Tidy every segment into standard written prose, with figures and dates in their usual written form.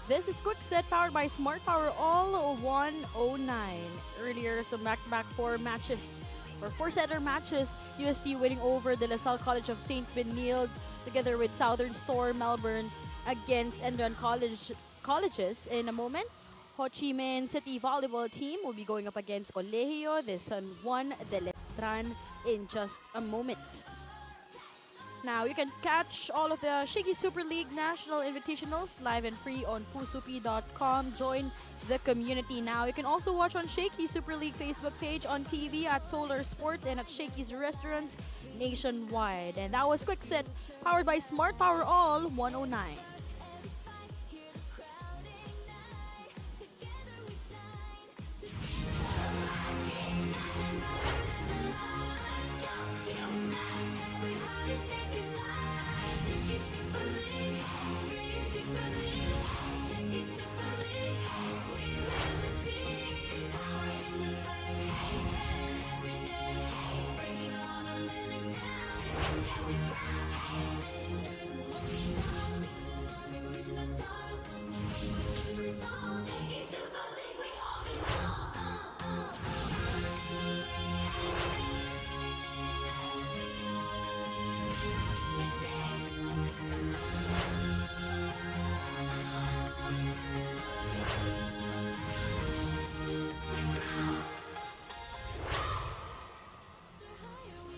This is Quick Set powered by Smart Power All 109. Earlier, some back-to-back four-setter matches. UST winning over the LaSalle College of St. Benilde together with Southern Store Melbourne against Endron Colleges. In a moment, Ho Chi Minh City Volleyball team will be going up against Colegio de San Juan de Letran in just a moment. Now, you can catch all of the Shakey Super League National Invitationals live and free on pusupi.com. Join the community now. You can also watch on Shakey Super League Facebook page, on TV, at Solar Sports, and at Shakey's restaurants nationwide. And that was Quick Set, powered by Smart Power All 109.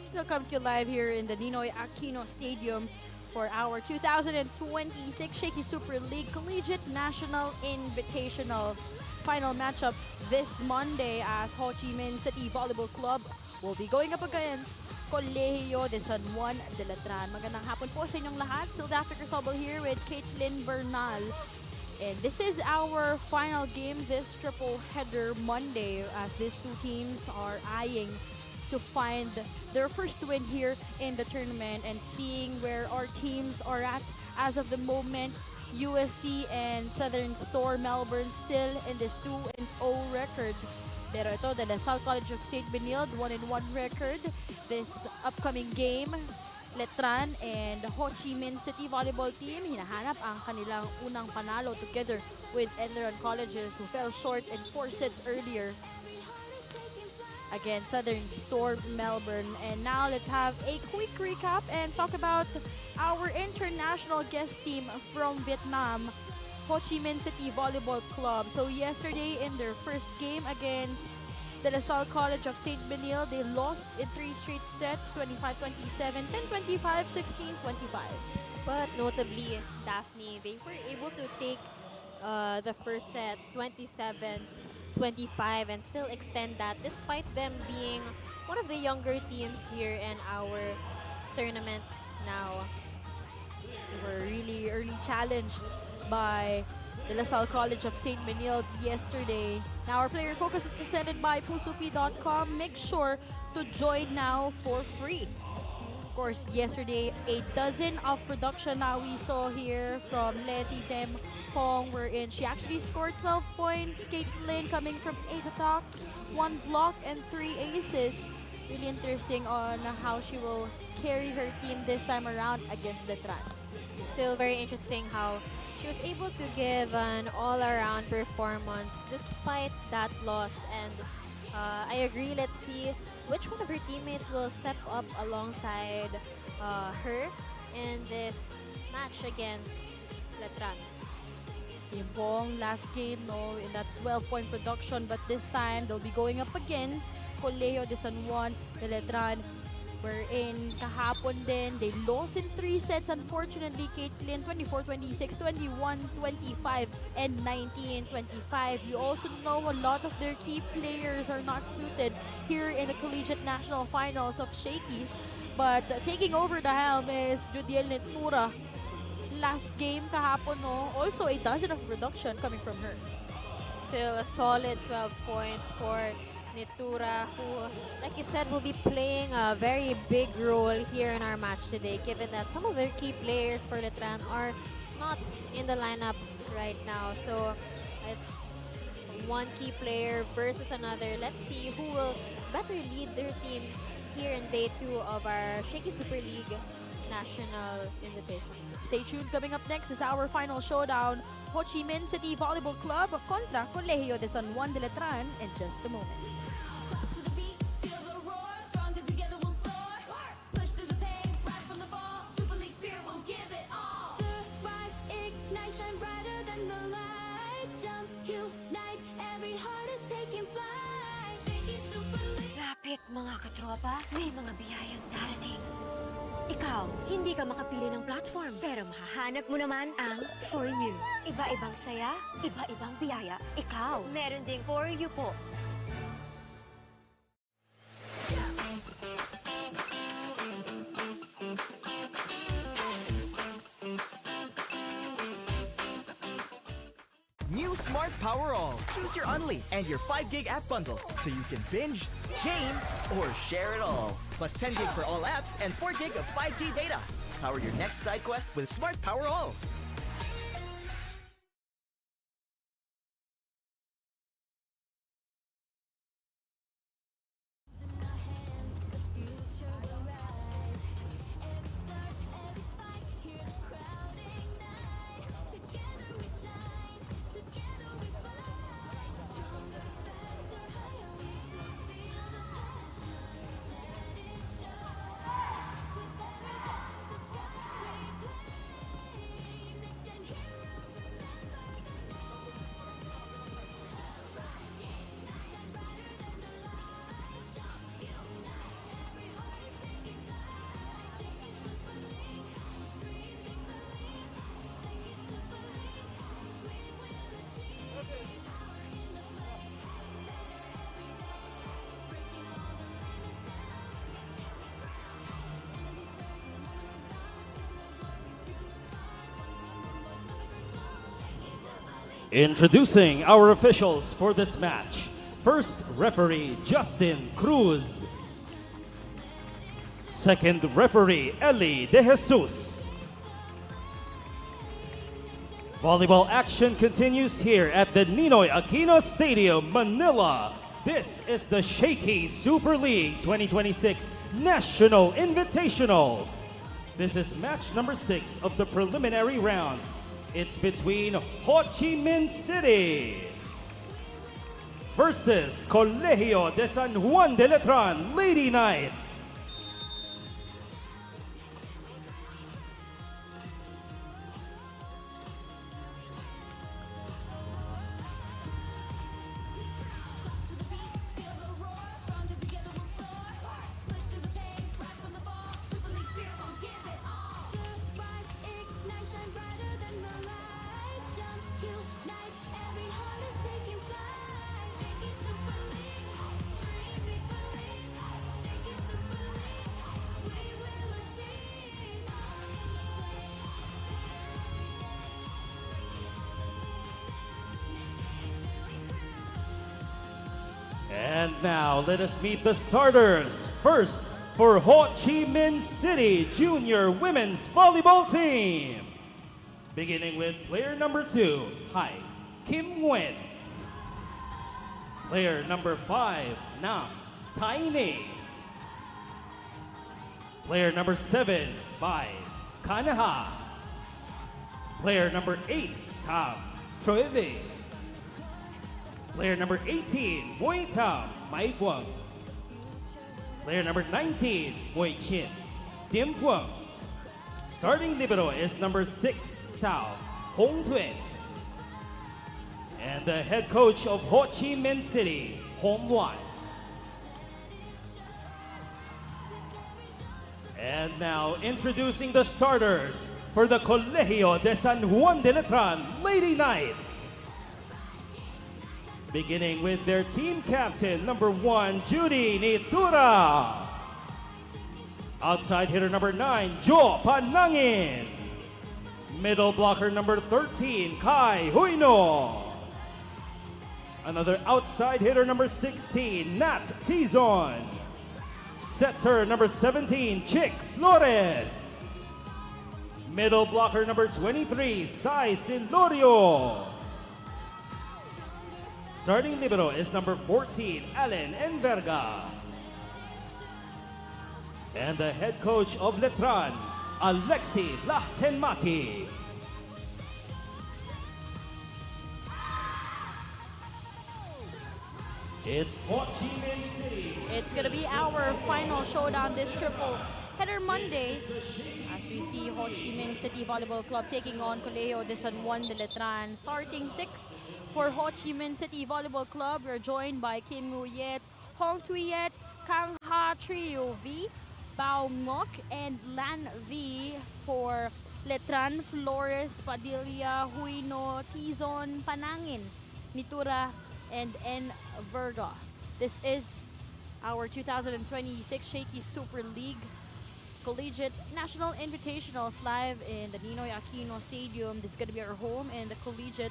Still coming to you live here in the Ninoy Aquino Stadium for our 2026 Shakey Super League Collegiate National Invitationals. Final matchup this Monday as Ho Chi Minh City Volleyball Club will be going up against Colegio de San Juan de Letran. Magandang hapon po sa inyong lahat. Still after Crisobal here with Caitlin Bernal. And this is our final game this triple header Monday as these two teams are eyeing to find their first win here in the tournament, and seeing where our teams are at as of the moment. UST and Southern Store Melbourne still in this 2-0 record. Pero ito, the LaSalle College of St. Benilde 1-1 record. This upcoming game, Letran and Ho Chi Minh City Volleyball team hinahanap ang kanilang unang panalo together with Endron Colleges, who fell short in 4 sets earlier against Southern Store Melbourne. And now let's have a quick recap and talk about our international guest team from Vietnam, Ho Chi Minh City Volleyball Club. So yesterday in their first game against the LaSalle College of St. Benilde, they lost in 3 straight sets, 25-27, 10-25, 16-25. But notably, Daphne, they were able to take the first set 27-25 and still extend that despite them being one of the younger teams here in our tournament now. They were really early challenged by the LaSalle College of St. Benilde yesterday. Now our player focus is presented by pusupi.com. Make sure to join now for free. Of course, yesterday, a dozen of production now we saw here from Letty Tem Hong, wherein she actually scored 12 points. Caitlin coming from 8 attacks, 1 block, and 3 aces. Really interesting on how she will carry her team this time around against Letran. Still very interesting how she was able to give an all-around performance despite that loss. And I agree, let's see which one of her teammates will step up alongside her in this match against Letran. Timpong last game, no, in that 12-point production, but this time they'll be going up against Colegio de San Juan de Letran, wherein kahapon din they lost in 3 sets, unfortunately. Caitlin 24-26, 21-25, and 19-25. You also know a lot of their key players are not suited here in the Collegiate National Finals of Shakey's, but taking over the helm is Judiel Netura. Last game kahapon, no, also a dozen of production coming from her. Still a solid 12 points for Netura, who, like you said, will be playing a very big role here in our match today, given that some of their key players for Letran are not in the lineup right now. So it's one key player versus another. Let's see who will better lead their team here in day 2 of our Shakey Super League National Invitation. Stay tuned. Coming up next is our final showdown Ho Chi Minh City Volleyball Club kontra Colegio de San Juan de Letran in just a moment. Lapit mga katropa, may mga biyayang darating. Ikaw, hindi ka makapili ng platform, pero mahahanap mo naman ang For You. Iba-ibang saya, iba-ibang biyaya. Ikaw, meron ding For You po. New Smart Power All. Choose your Unli and your 5 gig app bundle so you can binge, game, or share it all. Plus 10 gig for all apps and 4 gig of 5G data. Power your next side quest with Smart Power All. Introducing our officials for this match. First referee, Justin Cruz. Second referee, Eli De Jesus. Volleyball action continues here at the Ninoy Aquino Stadium, Manila. This is the Shakey Super League 2026 National Invitationals. This is match number 6 of the preliminary round. It's between Ho Chi Minh City versus Colegio de San Juan de Letran Lady Knights. And now let us meet the starters. First, for Ho Chi Minh City Junior Women's Volleyball Team. Beginning with player number 2, Hai Kim Nguyen. Player number 5, Nam Taini. Player number 7, Bai Kanaha. Player number 8, Tam Troeve. Player number 18, Mui Tam Mai Guang. Player number 19, Mui Chin Dim Guang. Starting libero is number 6, Sao Hong Tuen. And the head coach of Ho Chi Minh City, Hong Wan. And now introducing the starters for the Colegio de San Juan de Letran Lady Knights. Beginning with their team captain, number 1, Judy Nitura. Outside hitter number 9, Jo Panangin. Middle blocker number 13, Kai Huino. Another outside hitter number 16, Nat Tizon. Setter number 17, Chick Flores. Middle blocker number 23, Sai Silorio. Starting libero is number 14, Allen Enverga. And the head coach of Letran, Alexi Lahtenmaki. It's Ho Chi Minh City. It's gonna be our final showdown this triple header Monday. As we see Ho Chi Minh City Volleyball Club taking on Colegio de San Juan de Letran. Starting 6 for Ho Chi Minh City Volleyball Club. We're joined by Kim Ngu Yet, Hong Tui Yet, Kang Ha Trio V, Bao Ngok, and Lan V for Letran, Flores, Padilla, Huino, Tizon, Panangin, Nitura, and N. Verga. This is our 2026 Shakey Super League Collegiate National Invitationals live in the Ninoy Aquino Stadium. This is going to be our home in the Collegiate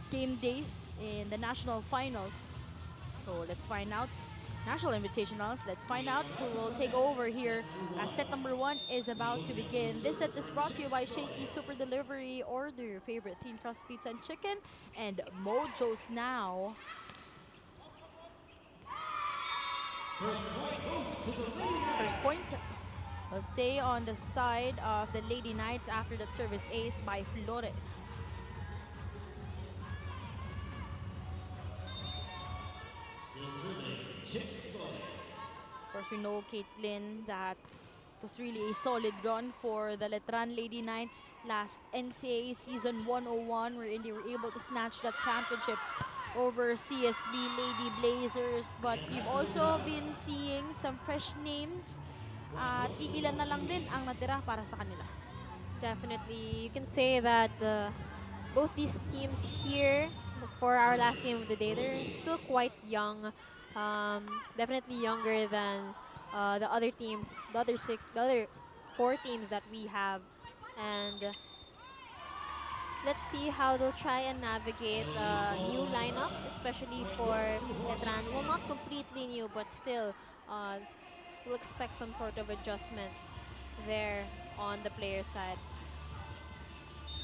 game days in the national finals. So let's find out. National Invitationals. Let's find out who will take over here as set number 1 is about to begin. This set is brought to you by Shakey Super Delivery. Order your favorite thin crust pizza and chicken and Mojo's now. First point will stay on the side of the Lady Knights after that service ace by Flores. Of course, we know, Caitlin, that it was really a solid run for the Letran Lady Knights last NCAA season 101, wherein they were able to snatch that championship over CSB Lady Blazers. But we've also been seeing some fresh names at iilan na lang din ang natira para sa kanila. Definitely, you can say that both these teams here for our last game of the day, they're still quite young. Definitely younger than the other teams, the other 4 teams that we have. And let's see how they'll try and navigate a new lineup, especially for Letran. Well, not completely new, but still, we'll expect some sort of adjustments there on the player side.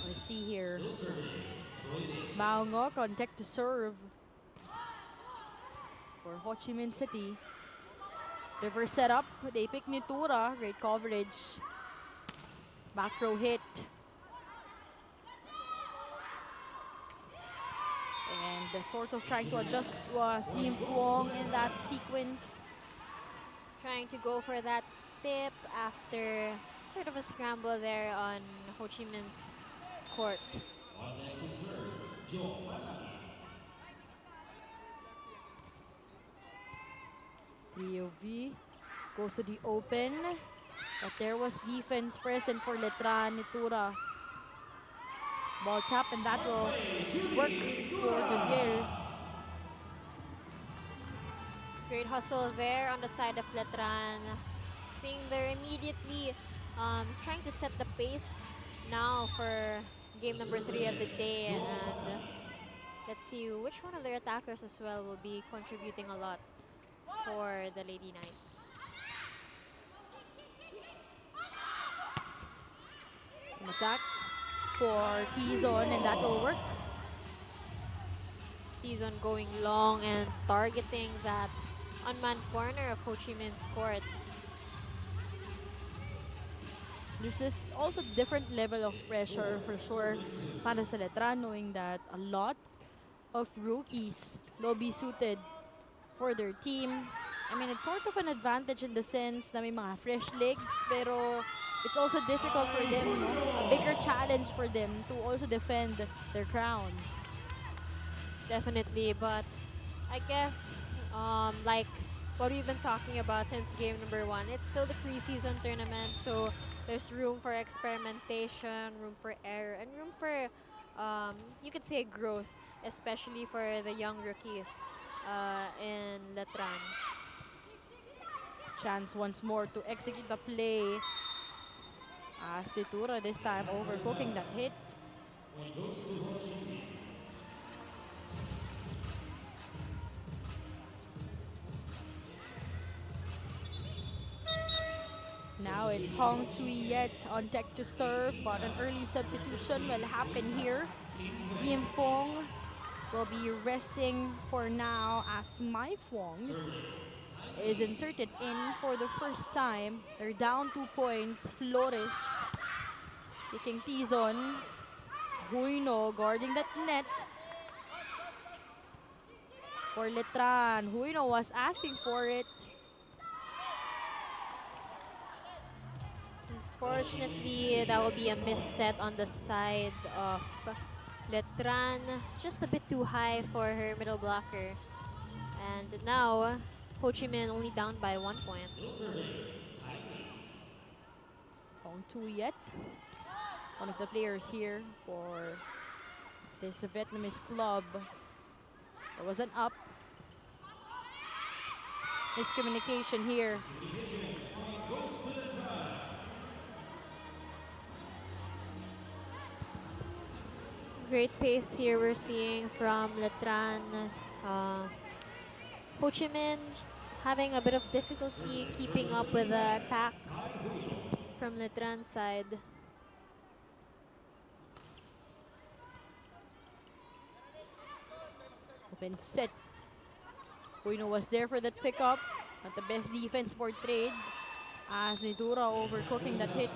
We see here Bao Ngok on deck to serve for Ho Chi Minh City. Reverse setup, they pick Nitura, great coverage. Back row hit. And the sort of trying to adjust was Lim Fuong in that sequence. Trying to go for that tip after sort of a scramble there on Ho Chi Minh's court. Rio V goes to the open, but there was defense present for Letran. Nitura. Ball tap, and that will work for Juliel. Great hustle there on the side of Letran. Seeing there immediately, is trying to set the pace now for game number 3 of the day. And let's see which one of their attackers as well will be contributing a lot for the Lady Knights. Some attack for Tizon, and that will work. Tizon going long and targeting that unmanned corner of Ho Chi Minh's court. This is also different level of pressure for sure para sa Letran, knowing that a lot of rookies will be suited for their team. I mean, it's sort of an advantage in the sense na may mga fresh legs, pero it's also difficult for them, no? A bigger challenge for them to also defend their crown. Definitely, but I guess like what we've been talking about since game number 1, it's still the preseason tournament, so there's room for experimentation, room for error, and room for, you could say, growth, especially for the young rookies in Letran. Chance once more to execute the play. As Titura this time overcooking that hit. Now it's Hong Tui Yet on deck to serve, but an early substitution will happen here. Lim Fong will be resting for now as Mai Fong is inserted in for the first time. They're down 2 points. Flores picking Tizon. Huino guarding that net. for Letran. Huino was asking for it. Unfortunately, that will be a misset on the side of Letran. Just a bit too high for her middle blocker. And now, Ho Chi Minh only down by 1 point. Hong Tu Yet, one of the players here for this Vietnamese club. There was an up. Miscommunication here. Great pace here we're seeing from Letran. Ho Chi Minh having a bit of difficulty keeping up with the attacks from Letran's side. Open set. Huino was there for that pickup. Not the best defense portrayed as Nitura overcooking that hit.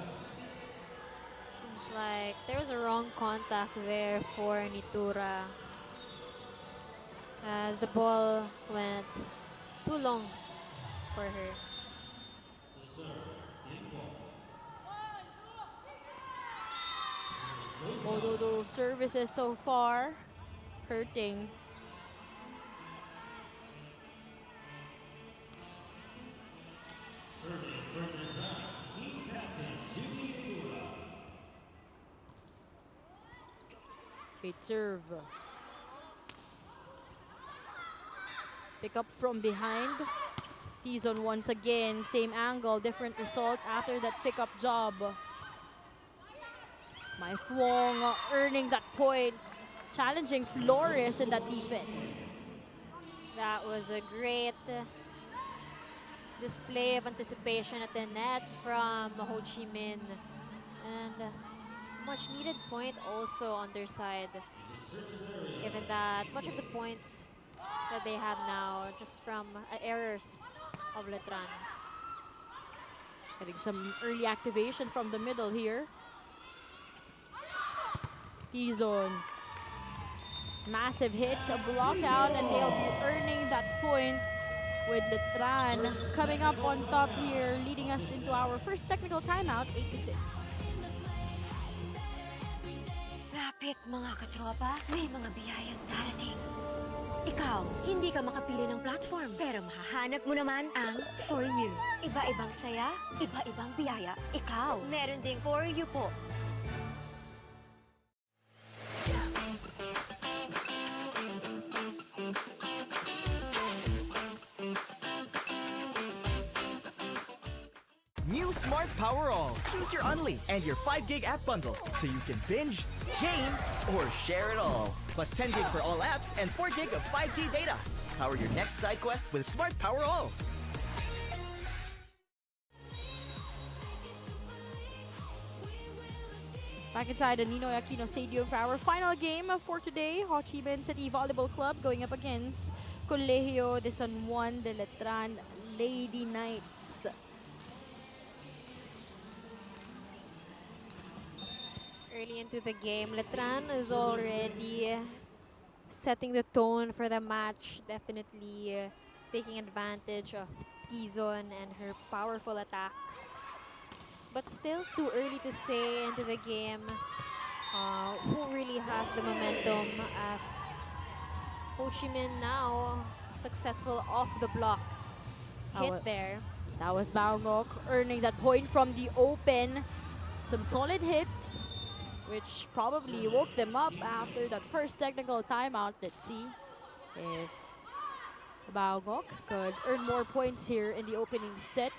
Seems like there was a wrong contact there for Nitura as the ball went too long for her. Although those services so far hurting. Great serve. Pick up from behind. T-zone once again. Same angle, different result after that pickup job. Mai Fuong earning that point. Challenging Flores in that defense. That was a great display of anticipation at the net from Ho Chi Minh. And much needed point also on their side, given that much of the points that they have now are just from errors of Letran. Getting some early activation from the middle here. T-zone. Massive hit, a block out, and they'll be earning that point with Letran coming up on top here, leading us into our first technical timeout, 8-6. Lapit mga katropa, may mga biyayang darating. Ikaw, hindi ka makapili ng platform, pero mahahanap mo naman ang For You. Iba-ibang saya, iba-ibang biyaya. Ikaw, meron ding For You po. New Smart Power All. Choose your Unli and your 5 gig app bundle so you can binge, game, or share it all. Plus 10 gig for all apps and 4 gig of 5G data. Power your next side quest with Smart Power All. Back inside the Ninoy Aquino Stadium for our final game for today. Ho Chi Minh City Volleyball Club going up against Colegio de San Juan de Letran Lady Knights. Early into the game, Letran is already setting the tone for the match, definitely taking advantage of T-zone and her powerful attacks. But still too early to say into the game who really has the momentum, as Ho Chi Minh now successful off the block hit there. That was Baongok earning that point from the open. Some solid hits, which probably woke them up after that first technical timeout. Let's see if Baongok could earn more points here in the opening set.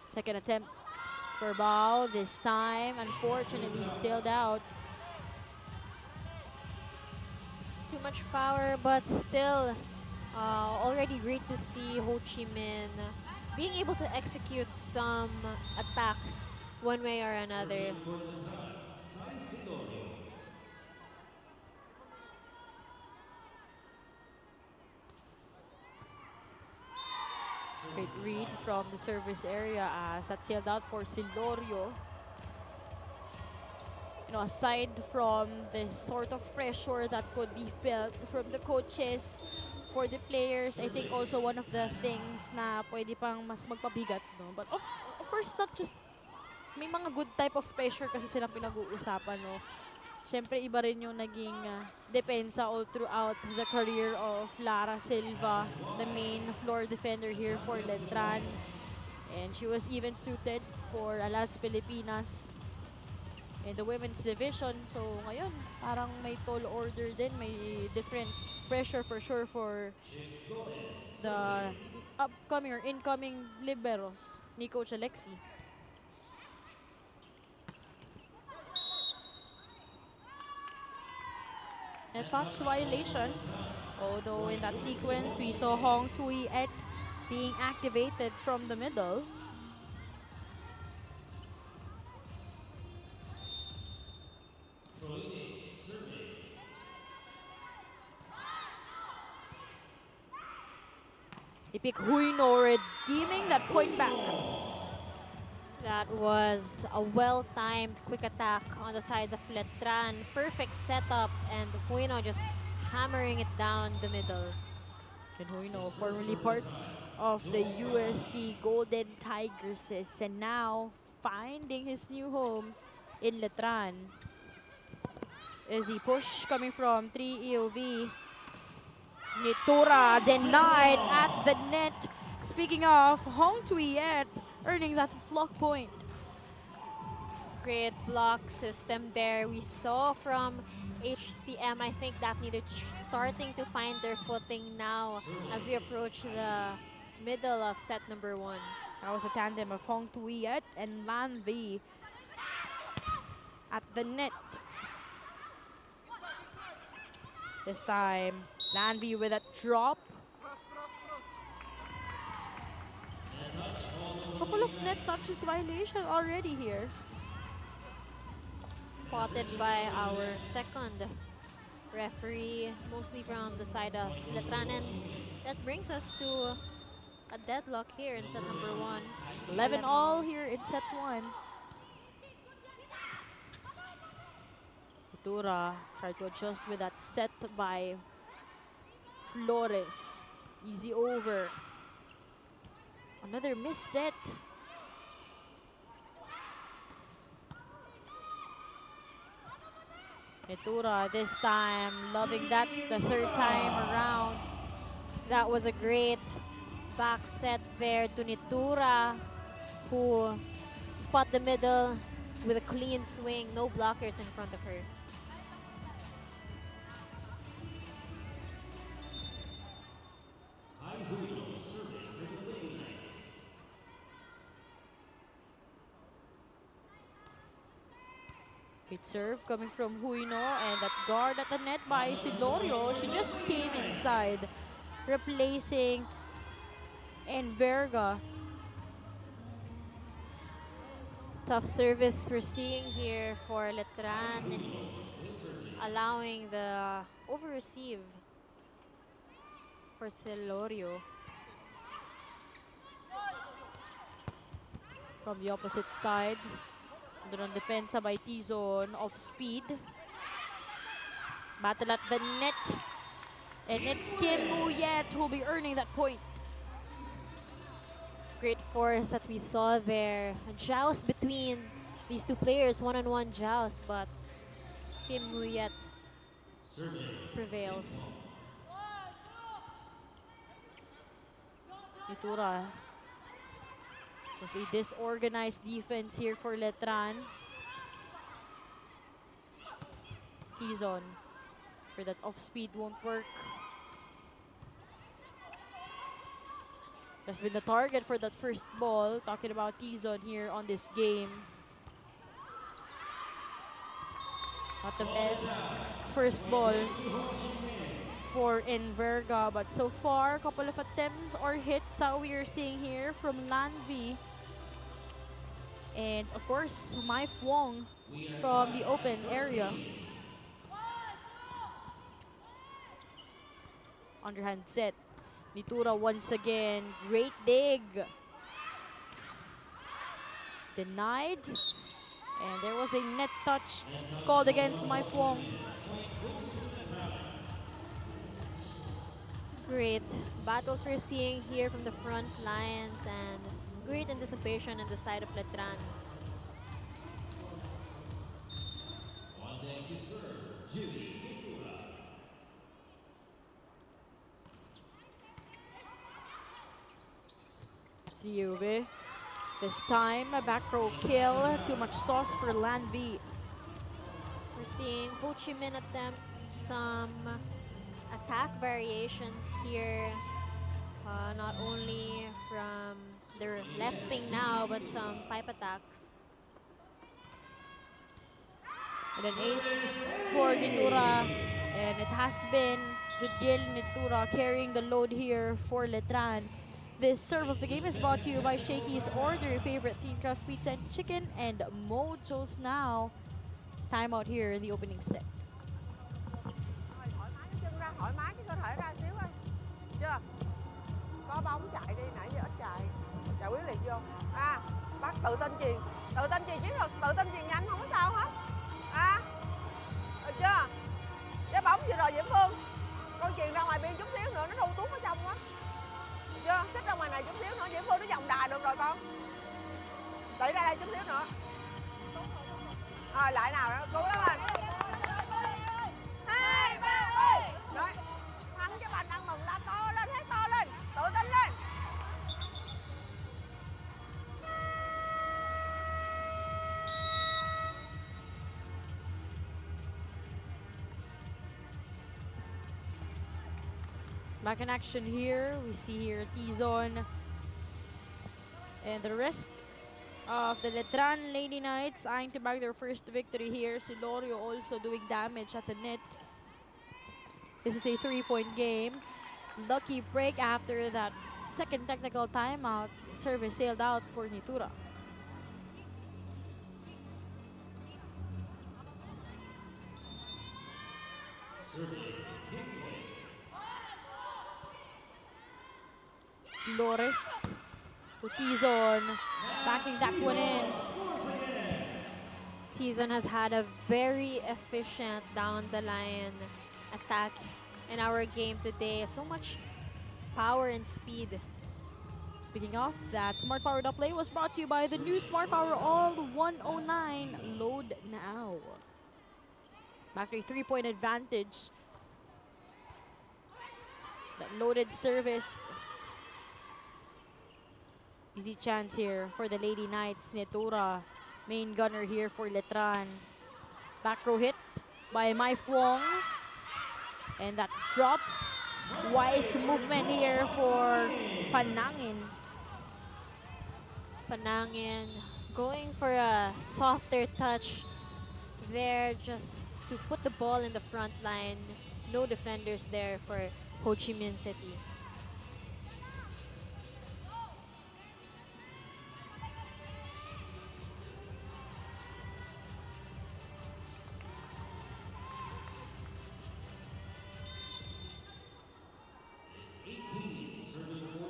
Second attempt for Bao this time, unfortunately sailed out. Too much power, but still already great to see Ho Chi Minh being able to execute some attacks one way or another. Great read from the service area as that sailed out for Silorio. aside from the sort of pressure that could be felt from the coaches for the players, I think also one of the things na pwede pang mas magpabigat, no? But of course, not just, may mga good type of pressure kasi silang pinag-uusapan, no? Siyempre, iba rin yung naging depensa all throughout the career of Lara Silva, the main floor defender here for Letran. And she was even suited for Alas Pilipinas in the women's division. So ngayon, parang may tall order din, may different pressure for sure for the upcoming or incoming liberos ni Coach Alexi. A touch violation, although in that sequence we saw Hong Tui Et being activated from the middle. Ipik Huino redeeming that point back. That was a well-timed quick attack on the side of Letran. Perfect setup, and Huino just hammering it down the middle. And Huino, formerly part of the UST Golden Tigresses, and now finding his new home in Letran. Is he push coming from 3 EOV. Nitura denied at the net. Speaking of, Hong Tuiet earning that block point. Great block system there. We saw from HCM, I think that needed starting to find their footing now as we approach the middle of set number 1. That was a tandem of Hong Tuiet and Lanvi at the net. This time, Lanvi with a drop. Couple of net touches violation already here. Spotted by our second referee, mostly from the side of Letran. And that brings us to a deadlock here in set number 1. 11 all here in set 1. Nitura tried to adjust with that set by Flores. Easy over. Another missed set. Nitura this time loving that the third time around. That was a great back set there to Nitura, who spot the middle with a clean swing, no blockers in front of her. Great serve coming from Huino, and that guard at the net by Silorio. She just came inside, replacing Enverga. Tough service we're seeing here for Letran, and allowing the over-receive for Silorio. From the opposite side, doon depensa by Tizon off speed. Battle at the net. And it's Kim Uyet who will be earning that point. Great force that we saw there. A joust between these two players, one-on-one joust, but Kim Uyet prevails. Nitura. Just a disorganized defense here for Letran. Tizon. For that off-speed won't work. Has been the target for that first ball. Talking about Tizon here on this game. Not the best first ball for Enverga, but so far, a couple of attempts or hits that we are seeing here from Lanvi. And of course, Mai Fuong from the open area. Underhand set. Nitura once again. Great dig. Denied. And there was a net touch called against my Fuong. Great battles we're seeing here from the front lines and great anticipation on the side of Letran. Juve. This time, a back row kill. Too much sauce for Landby. We're seeing Ho Chi Minh attempt some attack variations here. Not only from their left wing now, but some pipe attacks. And an ace for Nitura. And it has been Judiel Nitura carrying the load here for Letran. This serve of the game is brought to you by Shakey's. Order your favorite thin crust pizza and chicken and Mojo's now. Timeout here in the opening set. Thoải mái cái chân ra, thoải mái cái cơ thể ra xíu ơi. Chưa? Có bóng chạy đi, nãy giờ ít chạy. Chạy quyết liệt vô. Bắt tự tin chuyền. Tự tin chuyền chiến thuật, tự tin chuyền nhanh không có sao hết. Được chưa? Cái bóng vừa rồi Diễm Phương. Con chuyền ra ngoài biên chút xíu nữa nó thu tuốt ở trong quá. Được chưa? Xích ra ngoài này chút xíu nữa Diễm Phương nó vòng đà được rồi con. Đẩy ra đây chút xíu nữa. Rồi lại nào đó, cố gắng lên. 2, 3 ơi. Rồi. Thắng cho bạn đang mừng la to lên, hết to lên. Tự tin lên. Back in action here. We see here Tizon and the rest of the Letran Lady Knights eyeing to bag their first victory here. Silorio also doing damage at the net. This is a 3-point game. Lucky break after that second technical timeout. Service sailed out for Nitura. Flores to Tizon, backing that one in. Tizon has had a very efficient down the line attack in our game today. So much power and speed. Speaking of that, Smart Power Up Play was brought to you by the new Smart Power All 109. Load now. Back to a 3-point advantage. That loaded service. Easy chance here for the Lady Knights. Nitura, main gunner here for Letran. Back row hit by Mai Fuong. And that drop. Wise movement here for Panangin. Panangin going for a softer touch there just to put the ball in the front line. No defenders there for Ho Chi Minh City.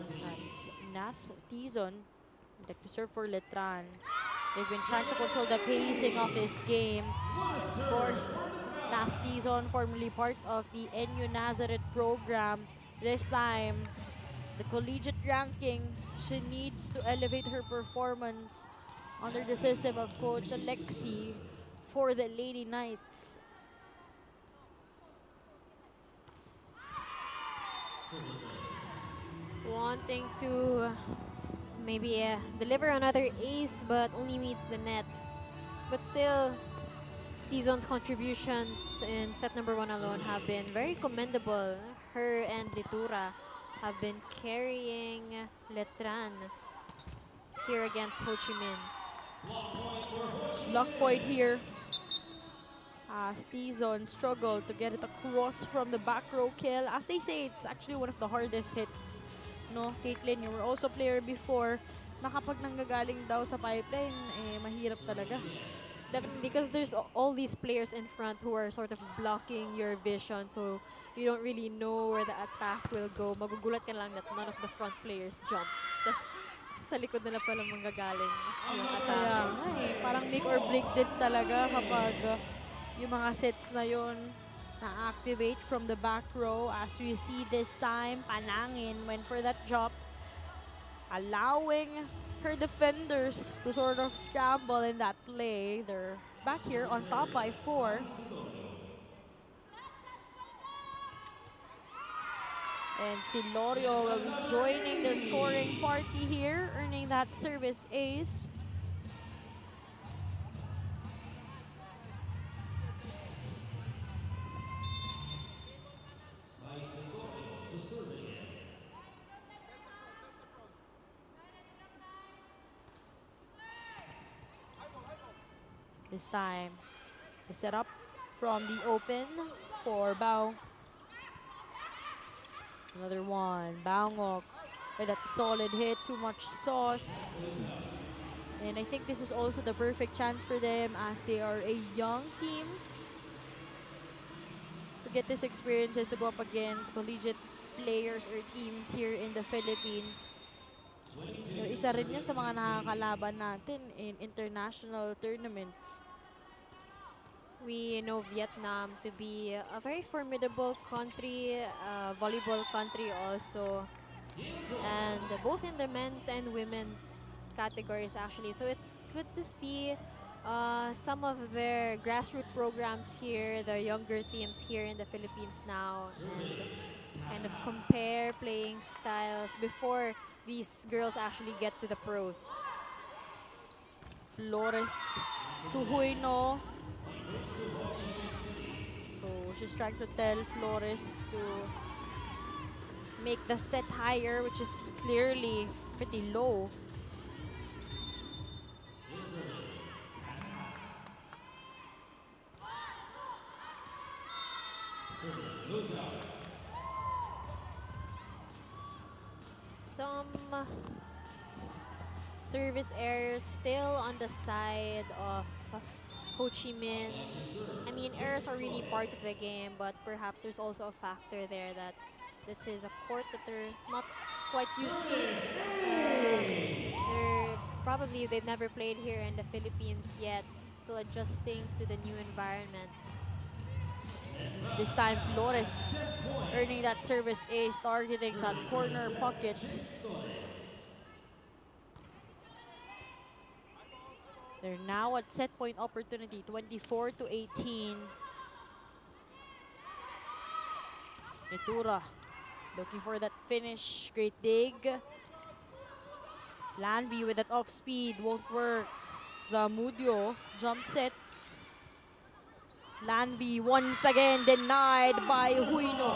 That's Nath Tizon. Like to serve for Letran. They've been trying to control the pacing of this game. Of course, Nath Tizon, formerly part of the NU Nazareth program. This time, the collegiate rankings, she needs to elevate her performance under the system of Coach Alexi for the Lady Knights. Wanting to maybe deliver another ace, but only meets the net. But still, Tizon's contributions in set number 1 alone have been very commendable. Her and Litura have been carrying Letran here against Ho Chi Minh. Luck point here. As Tizon struggled to get it across from the back row kill. As they say, it's actually one of the hardest hits. No, Caitlin, you were also a player before. Na kapag nanggagaling daw sa pipeline, mahirap talaga. Definitely, because there's all these players in front who are sort of blocking your vision, so you don't really know where the attack will go. Magugulat ka lang that none of the front players jump. Tas sa likod nila pala manggagaling yung Kaya attack. nga eh, parang make or break din talaga kapag yung mga sets na yun na-activate from the back row. As we see this time, Panangin went for that drop, allowing her defenders to sort of scramble in that play. They're back here on top by 4. And Silorio will be joining the scoring party here, earning that service ace. This time, they set up from the open for Bao. Another one, Baungok with that solid hit, too much sauce. And I think this is also the perfect chance for them as they are a young team to get this experiences to go up against collegiate players or teams here in the Philippines. So, isa rin yan sa mga nakakalaban natin in international tournaments. We know Vietnam to be a very formidable country, volleyball country also, and both in the men's and women's categories actually. So it's good to see some of their grassroots programs here, the younger teams here in the Philippines now, and kind of compare playing styles before these girls actually get to the pros. Flores to Huino. So she's trying to tell Flores to make the set higher, which is clearly pretty low. Some service errors still on the side of Ho Chi Minh. I mean, errors are really part of the game, but perhaps there's also a factor there that this is a court that they're not quite used to. They've never played here in the Philippines yet, still adjusting to the new environment. This time Flores earning that service ace, targeting that corner pocket. They're now at set point opportunity, 24-18. Nitura looking for that finish, great dig. Lanvi with that off speed, won't work. Zamudio jump sets. Lanvi once again denied by Huino.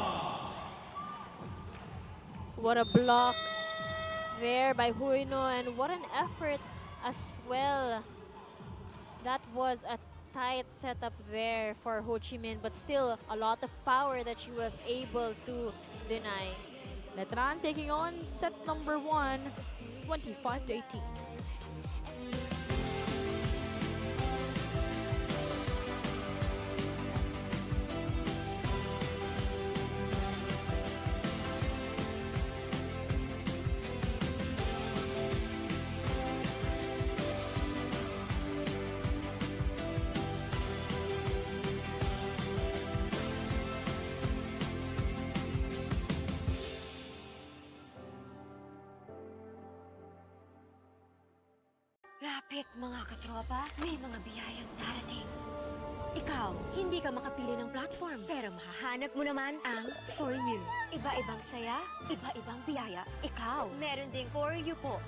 What a block there by Huino, and what an effort as well. That was a tight setup there for Ho Chi Minh, but still a lot of power that she was able to deny. Letran taking on set number 1, 25-18. Lapit mga katropa, may mga biyayang darating. Ikaw, hindi ka makapili ng platform, pero mahahanap mo naman ang For You. Iba-ibang saya, iba-ibang biyaya. Ikaw, meron ding For You po.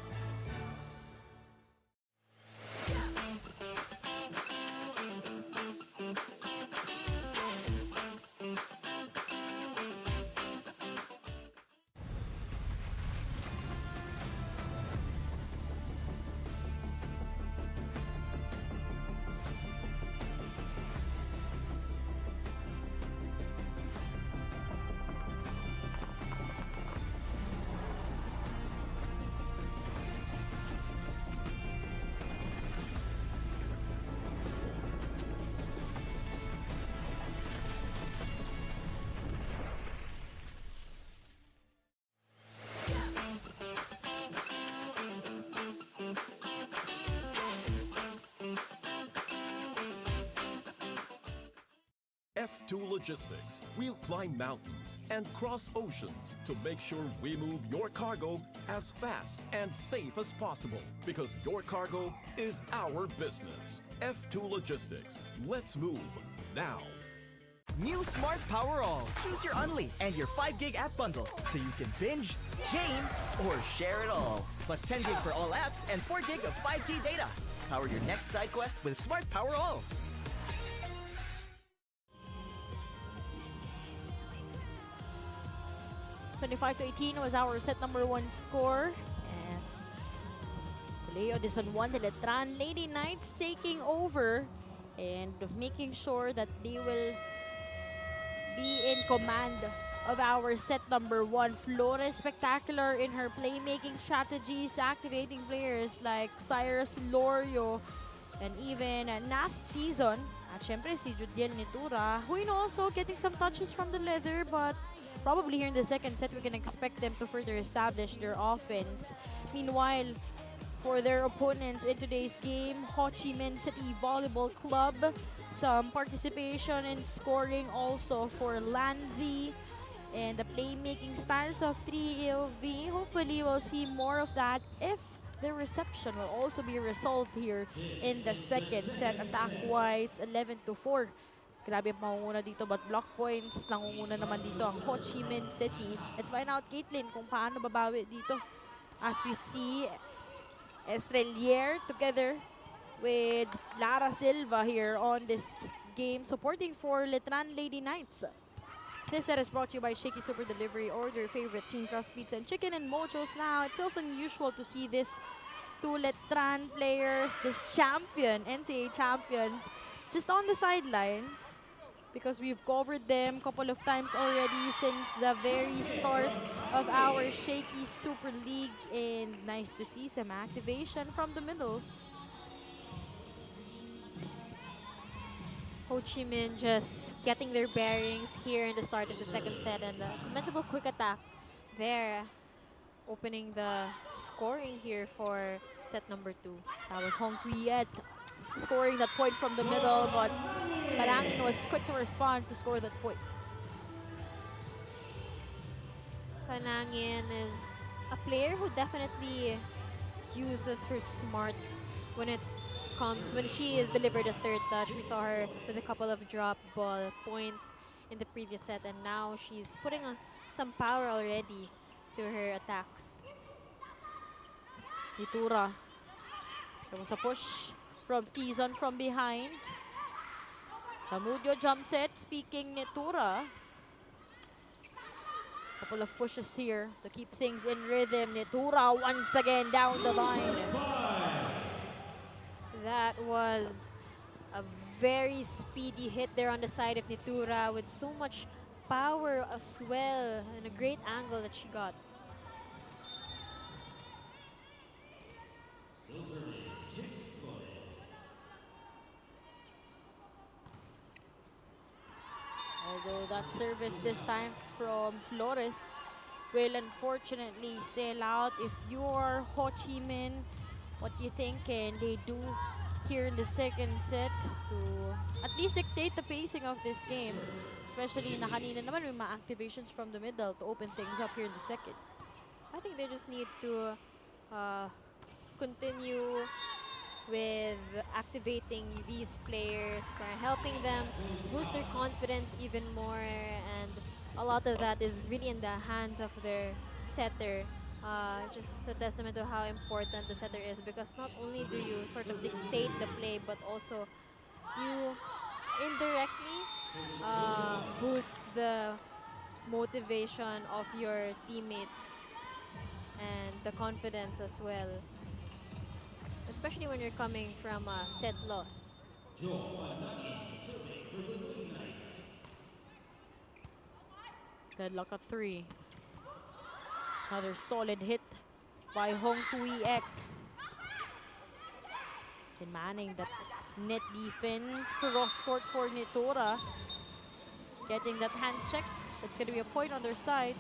F2 Logistics. We'll climb mountains and cross oceans to make sure we move your cargo as fast and safe as possible, because your cargo is our business. F2 Logistics. Let's move now. New Smart Power All. Choose your Unli and your 5 gig app bundle so you can binge, game, or share it all. Plus 10 gig for all apps and 4 gig of 5G data. Power your next side quest with Smart Power All. (25-18) was our set number 1 score. Yes. Colegio de San Juan de Letran Lady Knights taking over and making sure that they will be in command of our set number 1. Flores spectacular in her playmaking strategies, activating players like Cyrus Lorio and even Nat Tizon. At syempre si Judiel Nitura, who also getting some touches from the leather, but probably here in the second set we can expect them to further establish their offense. Meanwhile, for their opponents in today's game, Ho Chi Minh City Volleyball Club. Some participation in scoring also for Lanvi and the playmaking styles of 3LV. Hopefully, we'll see more of that if the reception will also be resolved here in the second set. Attack-wise, 11-4. Grabe ang mangunguna dito, but block points nangunguna naman dito ang Ho Chi Minh City. Let's find out, Caitlin, kung paano babawi dito. As we see Estrelier together with Lara Silva here on this game, supporting for Letran Lady Knights. This set is brought to you by Shakey Super Delivery. Order your favorite thin crust pizza and chicken and mochos now. It feels unusual to see this two Letran players, this champion, NCAA champions, just on the sidelines, because we've covered them a couple of times already since the very start of our Shakey Super League, and nice to see some activation from the middle. Ho Chi Minh just getting their bearings here in the start of the second set, and a commendable quick attack there, opening the scoring here for set number 2. That was Hong Kriet scoring that point from the middle, but Parangin was quick to respond to score that point. Panangin is a player who definitely uses her smarts when it comes, when she is delivered a third touch. We saw her with a couple of drop ball points in the previous set, and now she's putting some power already to her attacks. Nitura. There was a push from Tizon from behind. Samudio jump set. Speaking Nitura. Couple of pushes here to keep things in rhythm. Nitura once again down the line. That was a very speedy hit there on the side of Nitura, with so much power as well, and a great angle that she got. Although that service this time from Flores will unfortunately sail out. If you're Ho Chi Minh, what do you think can they do here in the second set to at least dictate the pacing of this game? Especially na kanina naman may mga activations from the middle to open things up here in the second. I think they just need to continue with activating these players, by helping them boost their confidence even more, and a lot of that is really in the hands of their setter. Just a testament to how important the setter is, because not only do you sort of dictate the play, but also you indirectly boost the motivation of your teammates and the confidence as well, especially when you're coming from a set loss. Deadlock at 3. Another solid hit by Hong Kriet. And manning that net defense. Cross court for Nitura. Getting that hand check. That's going to be a point on their side.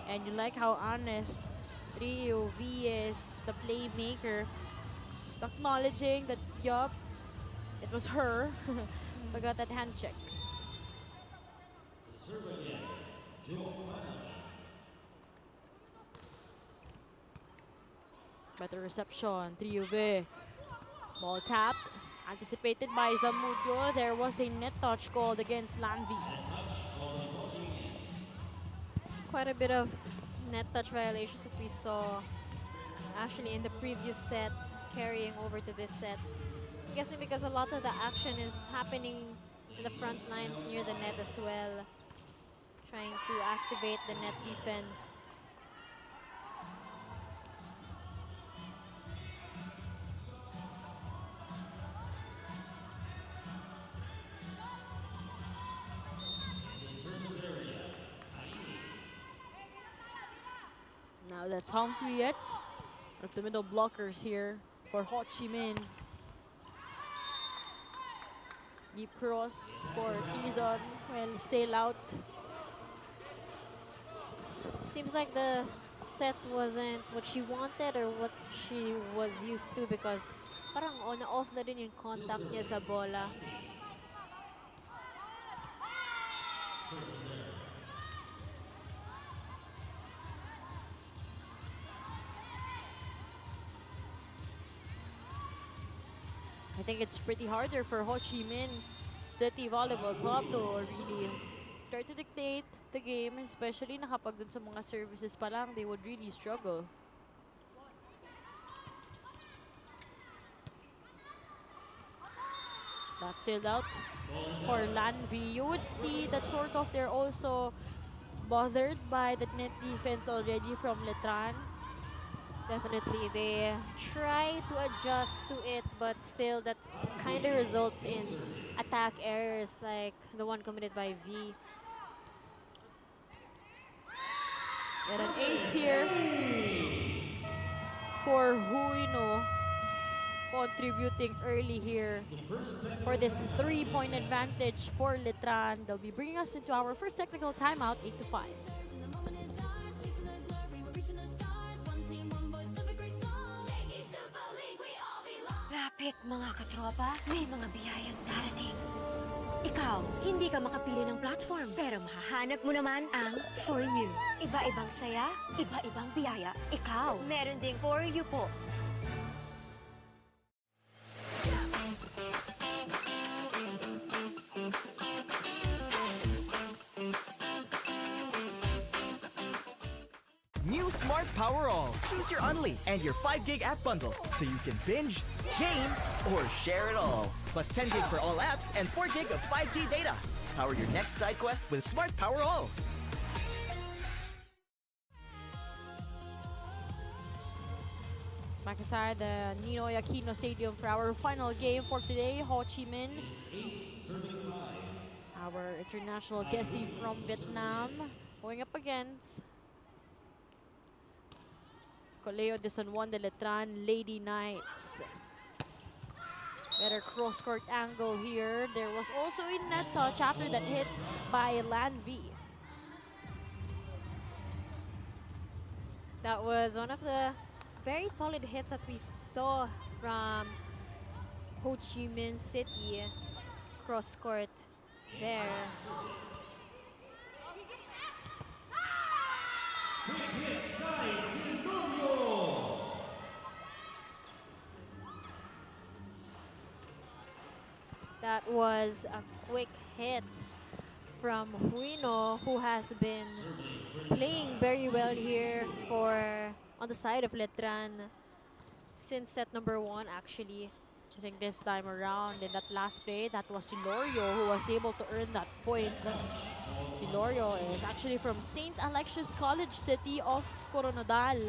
And you like how honest Rio V is, the playmaker. Just acknowledging that, yup, it was her. Forgot that hand check. Better reception. Triuve. Ball tapped. Anticipated by Zamudio. There was a net touch called against Lanvi. Quite a bit of net touch violations that we saw actually in the previous set carrying over to this set. I'm guessing because a lot of the action is happening in the front lines near the net as well, trying to activate the net defense. Now that's Hongriet. One of the middle blockers here for Ho Chi Minh. Deep cross for Quezon. Well, sail out. Seems like the set wasn't what she wanted or what she was used to because parang on-off na din yung contact niya sa bola. I think it's pretty harder for Ho Chi Minh City Volleyball Club to really try to dictate the game, especially na kapag dun sa mga services pa lang, they would really struggle. That's sailed out for Lanvi. You would see that sort of they're also bothered by the net defense already from Letran. Definitely, they try to adjust to it, but still that kind of results in attack errors like the one committed by V. Get an ace here for Huino, contributing early here for this 3-point advantage for Letran. They'll be bringing us into our first technical timeout, 8-5. Lapit mga katropa, may mga biyayang darating. Ikaw, hindi ka makapili ng platform, pero mahahanap mo naman ang For You. Iba-ibang saya, iba-ibang biyaya. Ikaw, meron ding For You po. New Smart Power All. Choose your Unli and your 5 gig app bundle so you can binge, game, or share it all. Plus 10 gig for all apps and 4 gig of 5G data. Power your next side quest with Smart Power All. Back inside the Ninoy Aquino Stadium for our final game for today. Ho Chi Minh, our international guest team from Vietnam, going up against Colegio de San Juan de Letran Lady Knights. Better cross-court angle here. There was also a net touch after that hit by Lanvi. That was one of the very solid hits that we saw from Ho Chi Minh City cross-court there. That was a quick hit from Huino, who has been playing very well here on the side of Letran since set number 1 actually. I think this time around in that last play, that was Silorio who was able to earn that point. Silorio is actually from St. Alexius College City of Coronadal.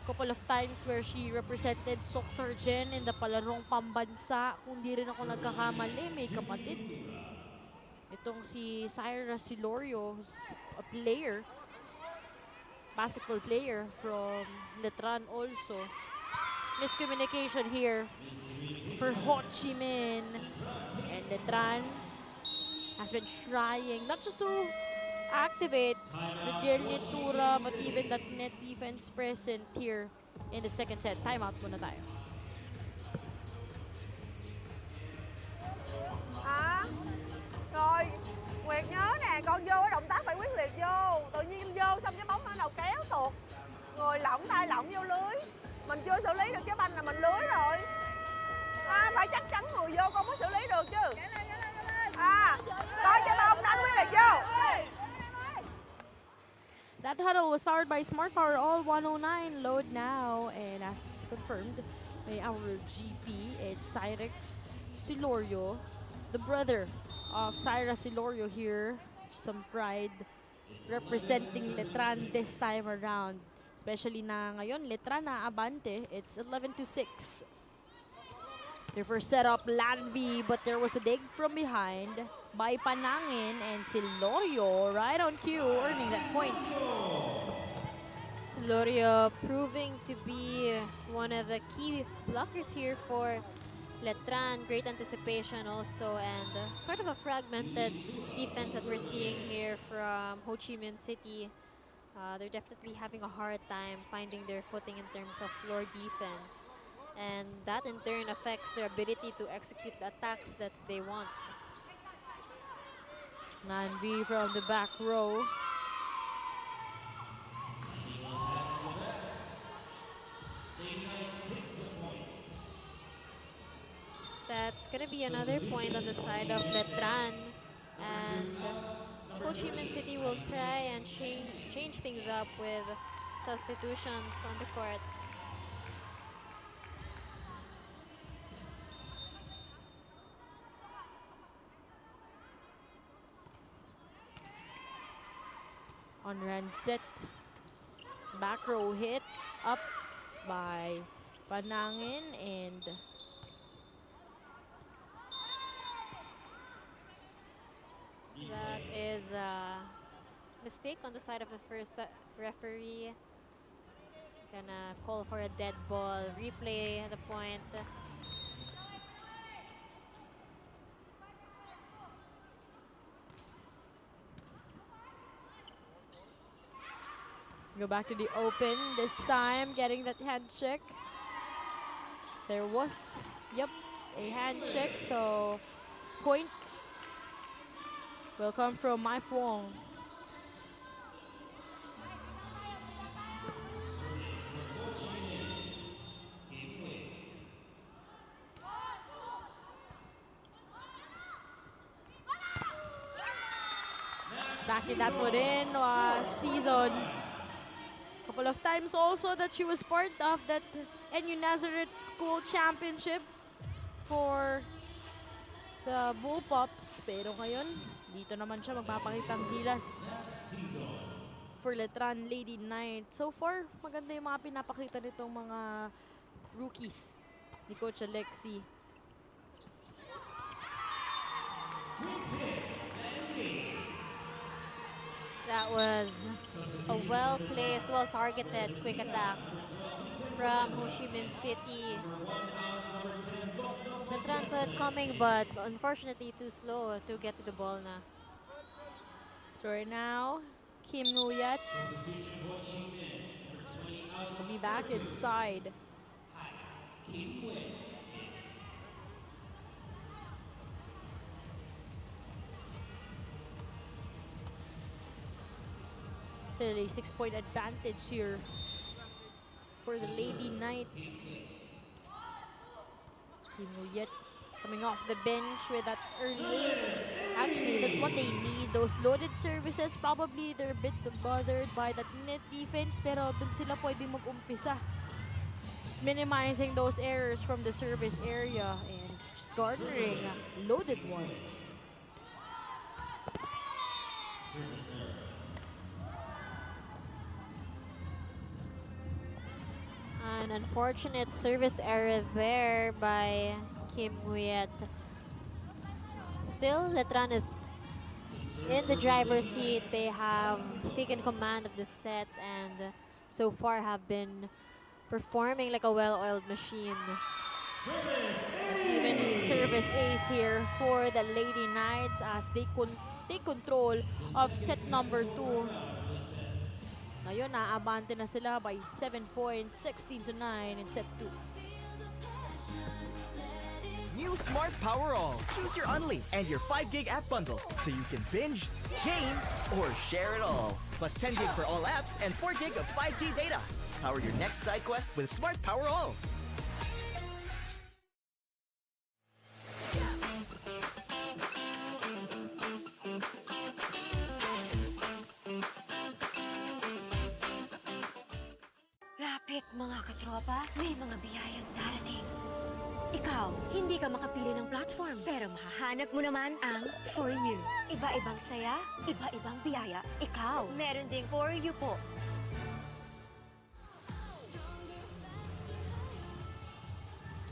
Couple of times where she represented Soksargen in the palarong pambansa. Kung di rin ako nagkakamali, may kapatid. Itong si Syra Silorio, who's a player, basketball player from Letran also. Miscommunication here for Ho Chi Minh. And Letran has been trying not just to activate the Del Nitura, but even that net defense present here in the second set. Timeout muna tayo. lộn vô lưới. Mình chưa xử lý được trái banh là mình lưới rồi. Phải chắc chắn người vô con mới xử lý được chứ. Coi trái bóng đánh quyết liệt vô. That huddle was powered by Smart Power All 109. Load now. And as confirmed by our GP, it's Cyrex Silorio, the brother of Syra Silorio here. Some pride representing Letran this time around. Especially na ngayon, Letran na abante. It's 11-6. Their first setup, Lanvi, but there was a dig from behind by Panangin, and Silorio right on cue, earning that point. Silorio proving to be one of the key blockers here for Letran. Great anticipation also, and sort of a fragmented defense that we're seeing here from Ho Chi Minh City. They're definitely having a hard time finding their footing in terms of floor defense. And that in turn affects their ability to execute the attacks that they want. Nanvi from the back row. That's going to be another point on the side of Letran. And Ho Chi Minh City will try and change things up with substitutions on the court. On-run set. Back row hit. Up by Panangin, and that is a mistake on the side of the first referee. Gonna call for a dead ball. Replay the point. go back to the open. This time, getting that hand check. There was, yep, a hand check. So, point will come from Mai Fuong. Backing that one in was Tizon. Couple of times also that she was part of that NU Nazareth School Championship for the Bullpups. Pero ngayon, dito naman siya magpapakitang gilas for Letran Lady Knight. So far, maganda yung mga pinapakita nitong mga rookies ni Coach Alexi. That was a well-placed, well-targeted quick attack from Ho Chi Minh City. Letran saw it coming, but unfortunately too slow to get to the ball na. So right now, Kim Nguyat will be back inside. Still a 6-point advantage here for the Lady Knights. Kim Nguyat coming off the bench with that early ace. Actually, that's what they need. Those loaded services, probably they're a bit bothered by that net defense, pero dun sila pwede mag-umpisa. Just minimizing those errors from the service area and just garnering loaded ones. An unfortunate service error there by Kim Nguyat. Still, Letran is in the driver's seat. They have taken command of the set and so far have been performing like a well-oiled machine. Let's even a service ace here for the Lady Knights as they take control of set number 2. Ngayon, naabante na sila by 7 points, 16-9 in set 2. New Smart Power All. Choose your Unli and your 5 gig app bundle so you can binge, game, or share it all. Plus 10 gig for all apps and 4 gig of 5G data. Power your next side quest with Smart Power All. Lapit mga katropa, may mga biyayang darating. Ikaw, hindi ka makapili ng platform, pero mahahanap mo naman ang For You. Iba-ibang saya, iba-ibang biyaya. Ikaw, meron ding For You po.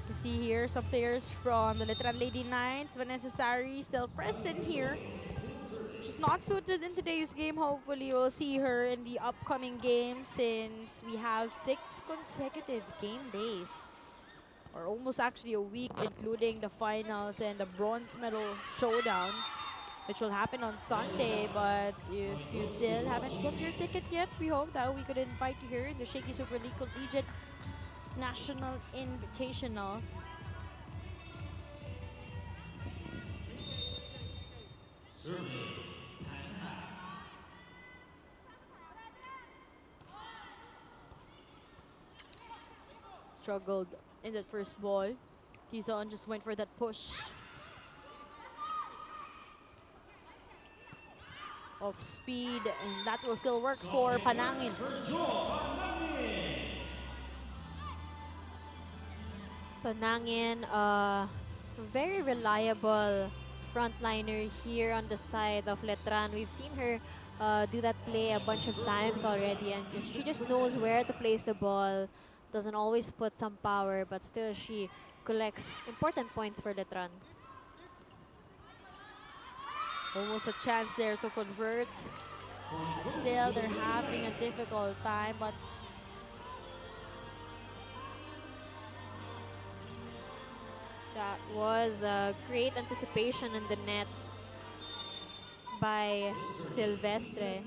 You see here some players from the Letran Lady Knights. Vanessa Sari still present here. She's not suited in today's game. Hopefully we'll see her in the upcoming game since we have 6 consecutive game days. Or almost actually a week, including the finals and the bronze medal showdown, which will happen on Sunday. But if you still haven't booked your ticket yet, we hope that we could invite you here in the Shakey Super League Collegiate National Invitationals. Struggled in that first ball. Kizon just went for that push. Off speed, and that will still work for Panangin. Panangin, very reliable frontliner here on the side of Letran. We've seen her do that play a bunch of times already, and she just knows where to place the ball. Doesn't always put some power, but still she collects important points for Letran. Almost a chance there to convert. Still, they're having a difficult time, but that was a great anticipation in the net by Silvestre.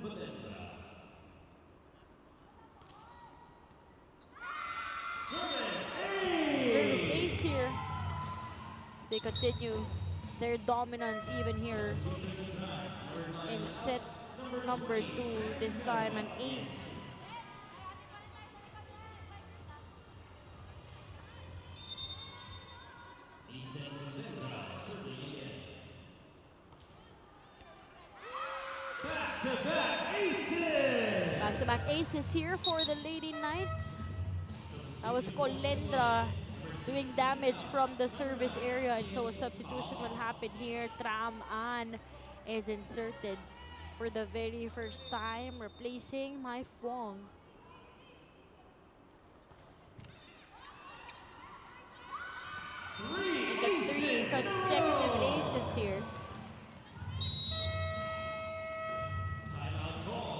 service ace here. As they continue their dominance even here in set number 2. This time an ace. Back-to-back aces here for the Lady Knights. That was Colendra doing damage from the service area, and so a substitution will happen here. Tram An is inserted for the very first time, replacing Mai Fong. We get 3 consecutive aces here.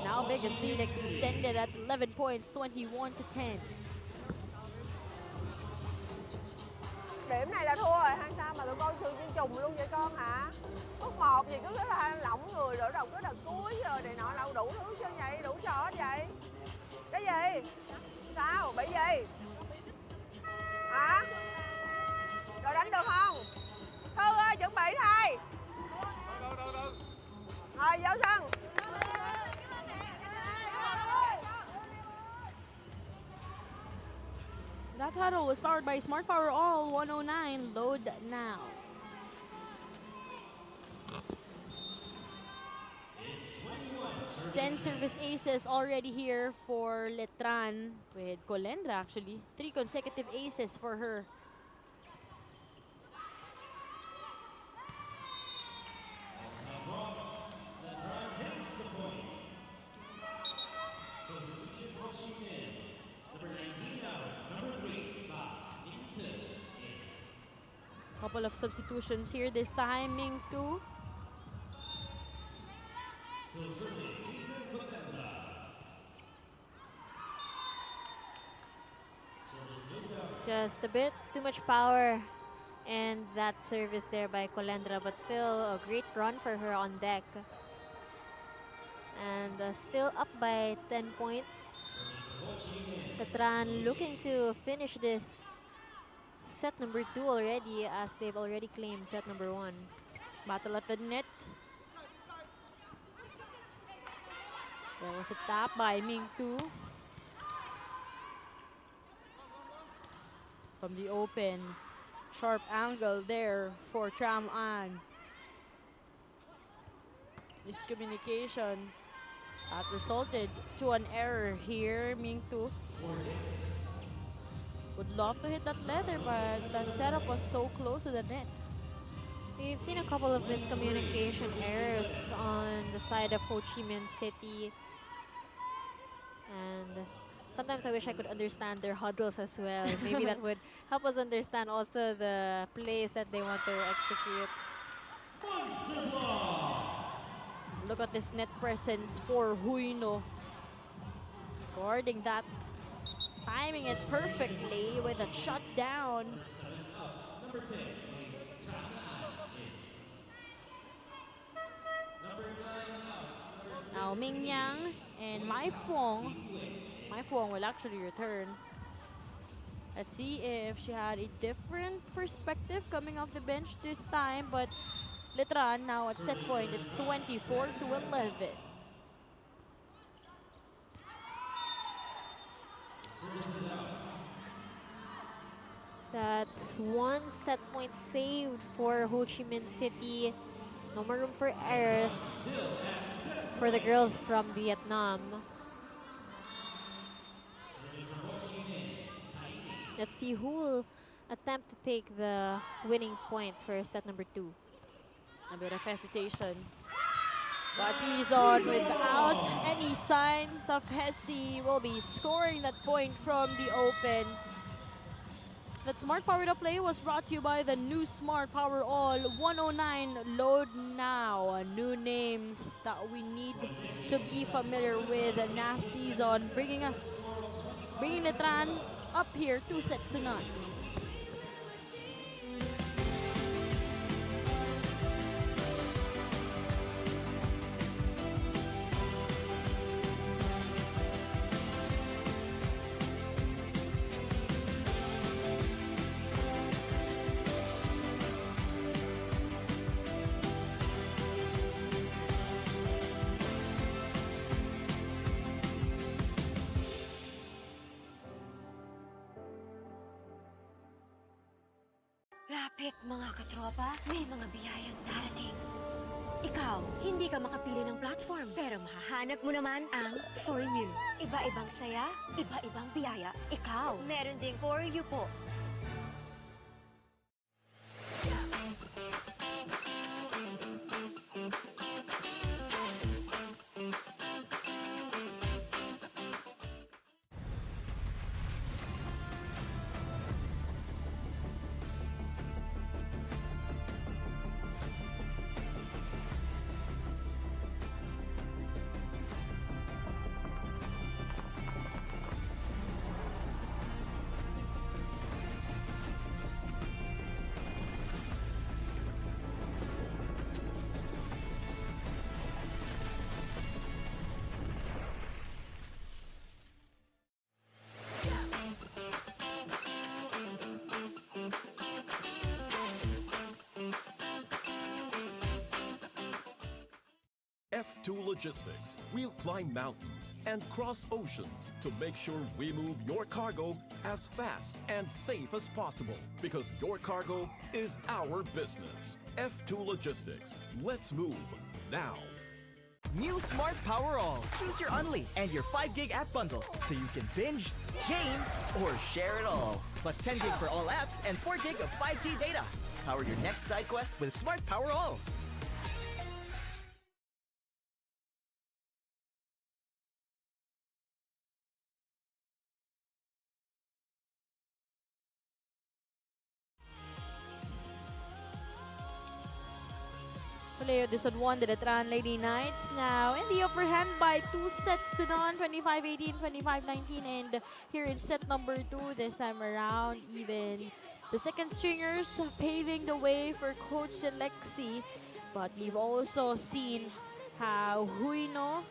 Now biggest lead extended at 11 points, 21-10. Điểm này là thua rồi hay sao mà tụi con thường chuyên trùng luôn vậy con hả? Phút 1 gì cứ là lỏng người rồi đầu cứ đợt cuối rồi này nọ đâu đủ thứ chứ vậy, đủ trò hết vậy. Cái gì? Sao? Bị gì? Hả? Rồi đánh được không? Thư ơi, chuẩn bị thôi. Rồi vô sân. That title was powered by Smart Power All 109. Load now. It's 10 service aces already here for Letran, with Colendra actually. 3 consecutive aces for her. Couple of substitutions here this time. Ming Tu. Just a bit too much power and that service there by Colendra, but still a great run for her on deck. And still up by 10 points. Letran looking to finish this set number 2 already, as they've already claimed set number 1. Battle at the net. There was a tap by Ming Tu. from the open. Sharp angle there for Tram An. Miscommunication that resulted to an error here. Mingtu would love to hit that leather, but that setup was so close to the net. We've seen a couple of miscommunication errors on the side of Ho Chi Minh City. And sometimes I wish I could understand their huddles as well. Maybe that would help us understand also the plays that they want to execute. Look at this net presence for Huino. Guarding that, timing it perfectly with a shutdown. Now Ming Yang and Mai Fuong. Mai Fuong will actually return. Let's see if she had a different perspective coming off the bench this time, but Letran now at set point, it's 24-11. That's one set point saved for Ho Chi Minh City. No more room for errors for the girls from Vietnam. Let's see who will attempt to take the winning point for set number 2. A bit of hesitation. But Tizon, without any signs of hesi, will be scoring that point from the open. That Smart Power to Play was brought to you by the new Smart Power All 109 Load Now. New names that we need to be familiar with. Nas Tizon bringing Letran up here 2-0. Lapit mga katropa, may mga biyayang darating. Ikaw, hindi ka makapili ng platform, pero mahahanap mo naman ang For You. Iba-ibang saya, iba-ibang biyaya. Ikaw, meron ding For You po. F2 Logistics. We'll climb mountains and cross oceans to make sure we move your cargo as fast and safe as possible, because your cargo is our business. F2 Logistics. Let's move now. New Smart Power All. Choose your Unli and your 5 gig app bundle so you can binge, game, or share it all. Plus 10 gig for all apps and 4 gig of 5G data. Power your next side quest with Smart Power All. Colegio this one won the Letran Lady Knights now in the upper hand by 2-0, 25-18, 25-19, and here in set number 2 this time around, even the second stringers paving the way for Coach Alexi. But we've also seen how Huino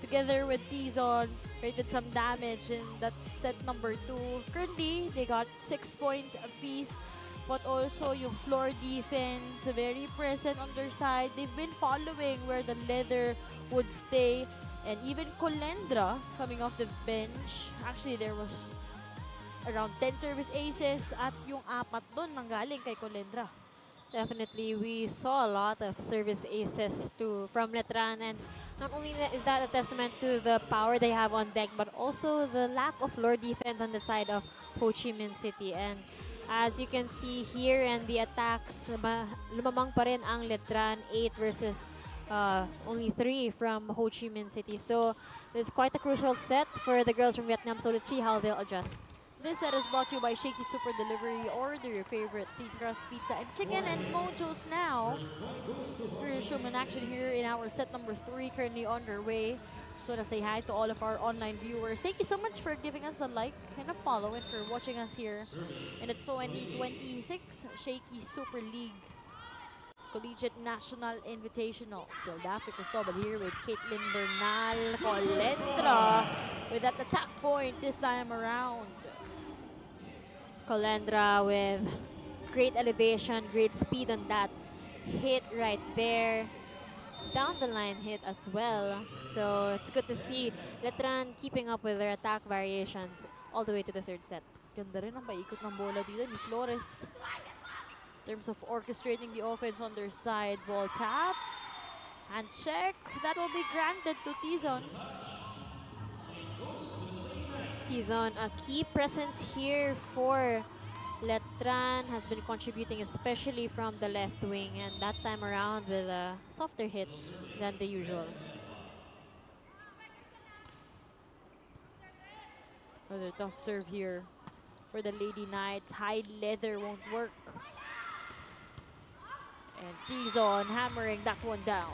together with Tizon created some damage in that set number 2. Currently, they got 6 points apiece. But also yung floor defense, very present on their side. They've been following where the leather would stay. And even Colendra coming off the bench. Actually, there was around 10 service aces at yung 4 doon nanggaling kay Colendra. Definitely, we saw a lot of service aces from Letran, and not only is that a testament to the power they have on deck, but also the lack of floor defense on the side of Ho Chi Minh City. And as you can see here in the attacks, lumamang pa rin ang Letran, 8 versus only 3 from Ho Chi Minh City. So this is quite a crucial set for the girls from Vietnam, so let's see how they'll adjust. This set is brought to you by Shakey Super Delivery. Order your favorite thin crust pizza and chicken and mojos now. We're showman action here in our set number 3, currently underway. Just want to say hi to all of our online viewers. Thank you so much for giving us a like and a follow and for watching us here in the 2026 Shakey Super League Collegiate National Invitational. Still after Cristobal here with Caitlin Bernal. Colendra with that attack point this time around. Colendra with great elevation, great speed on that hit right there. Down the line hit as well. So it's good to see Letran keeping up with their attack variations all the way to the 3rd set. Ganda rin ang paikot ng bola dito ni Flores. In terms of orchestrating the offense on their side. Ball tap. Hand check. That will be granted to Tizon. Tizon, a key presence here for Letran, has been contributing especially from the left wing, and that time around with a softer hit than the usual. Another tough serve here for the Lady Knights. High leather won't work. And Tizon hammering that one down.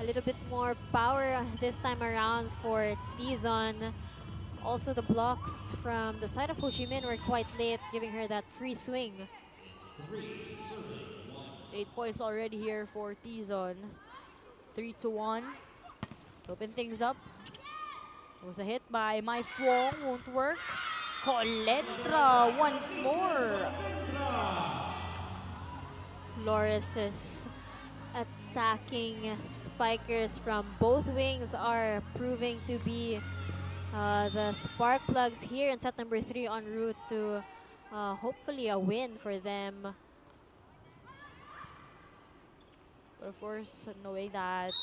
A little bit more power this time around for Tizon. Also, the blocks from the side of Ho Chi Minh were quite late, giving her that free swing. 8 points already here for Tizon. 3-1. Open things up. It was a hit by Mai Fuong. Won't work. Colendra once more. Flores' attacking spikers from both wings are proving to be the spark plugs here in set number 3 en route to hopefully a win for them. But of course, knowing that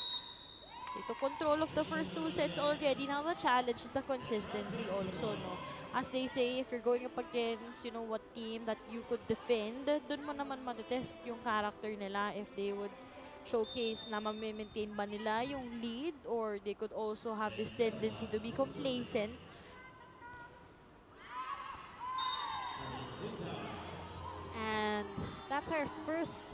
they took control of the first 2 sets already, now the challenge is the consistency also, no? As they say, if you're going up against, you know, what team that you could defend, dun mo naman matitest yung character nila if they would showcase na ma-maintain ba nila yung lead, or they could also have this tendency to be complacent. And that's our first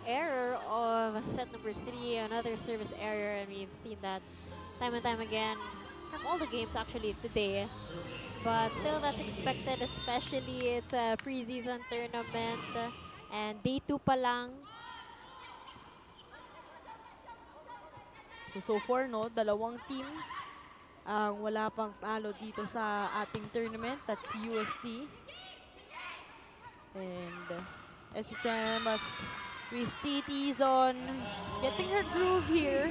error of set number 3, another service error, and we've seen that time and time again from all the games actually today. But still, that's expected, especially it's a preseason tournament and day 2 pa lang. So far, no, dalawang teams ang wala pang talo dito sa ating tournament. That's UST and SSM, as we see Tizon getting her groove here.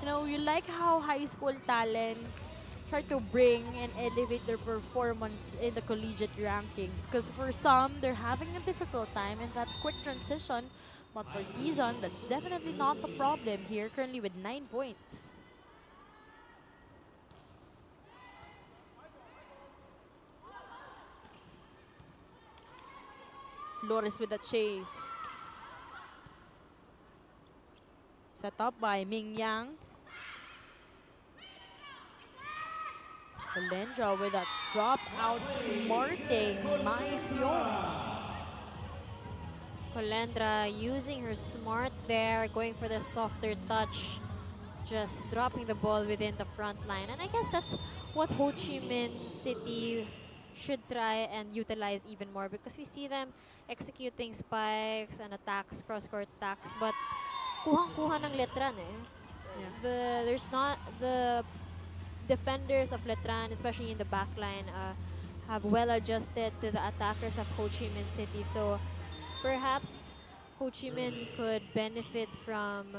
You know, you like how high school talents try to bring and elevate their performance in the collegiate rankings. Because for some, they're having a difficult time in that quick transition. But for Tizon, that's definitely not the problem here, currently with 9 points. Flores with a chase. Set up by Ming Yang. Colendra with a drop out smarting Mai Fion. Colendra using her smarts there, going for the softer touch, just dropping the ball within the front line. And I guess that's what Ho Chi Minh City should try and utilize even more, because we see them executing spikes and attacks, cross-court attacks, but kuhang-kuha ng Letran eh. Yeah. There's not the defenders of Letran, especially in the back line, have well adjusted to the attackers of Ho Chi Minh City. So perhaps Ho Chi Minh could benefit from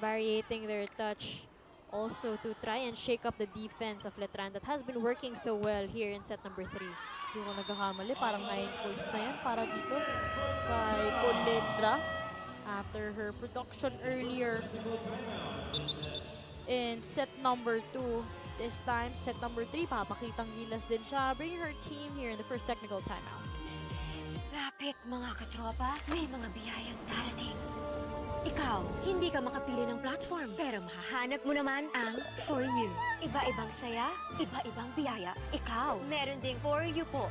varying their touch also to try and shake up the defense of Letran that has been working so well here in set number 3. Hindi ko nagkakamali, parang 9 points na yan para dito kay Colendra after her production earlier in set number 2. This time, set number 3, papakitang gilas din siya, bringing her team here in the first technical timeout. Lapit mga katropa, may mga biyayang darating. Ikaw, hindi ka makapili ng platform, pero mahahanap mo naman ang For You. Iba-ibang saya, iba-ibang biyaya. Ikaw, meron ding For You po.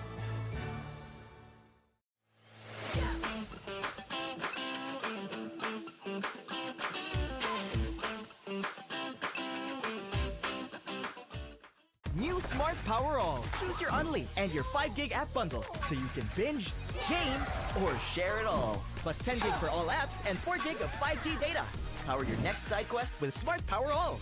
New Smart Power All. Choose your Unli and your 5 gig app bundle so you can binge, game, or share it all. Plus 10 gig for all apps and 4 gig of 5G data. Power your next side quest with Smart Power All.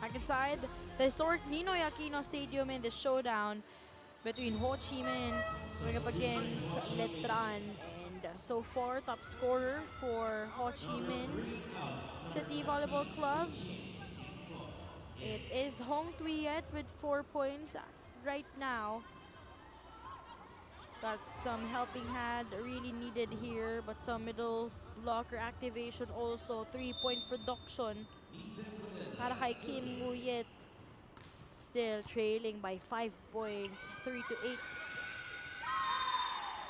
Back inside the historic Ninoy Aquino Stadium in the showdown between Ho Chi Minh going up against Letran. So far, top scorer for Ho Chi Minh City Volleyball Club. It is Hong Tuyet with 4 points right now. Got some helping hand really needed here, but some middle blocker activation also. 3-point production para kay Kim Woo-yet. Still trailing by 5 points, 3-8.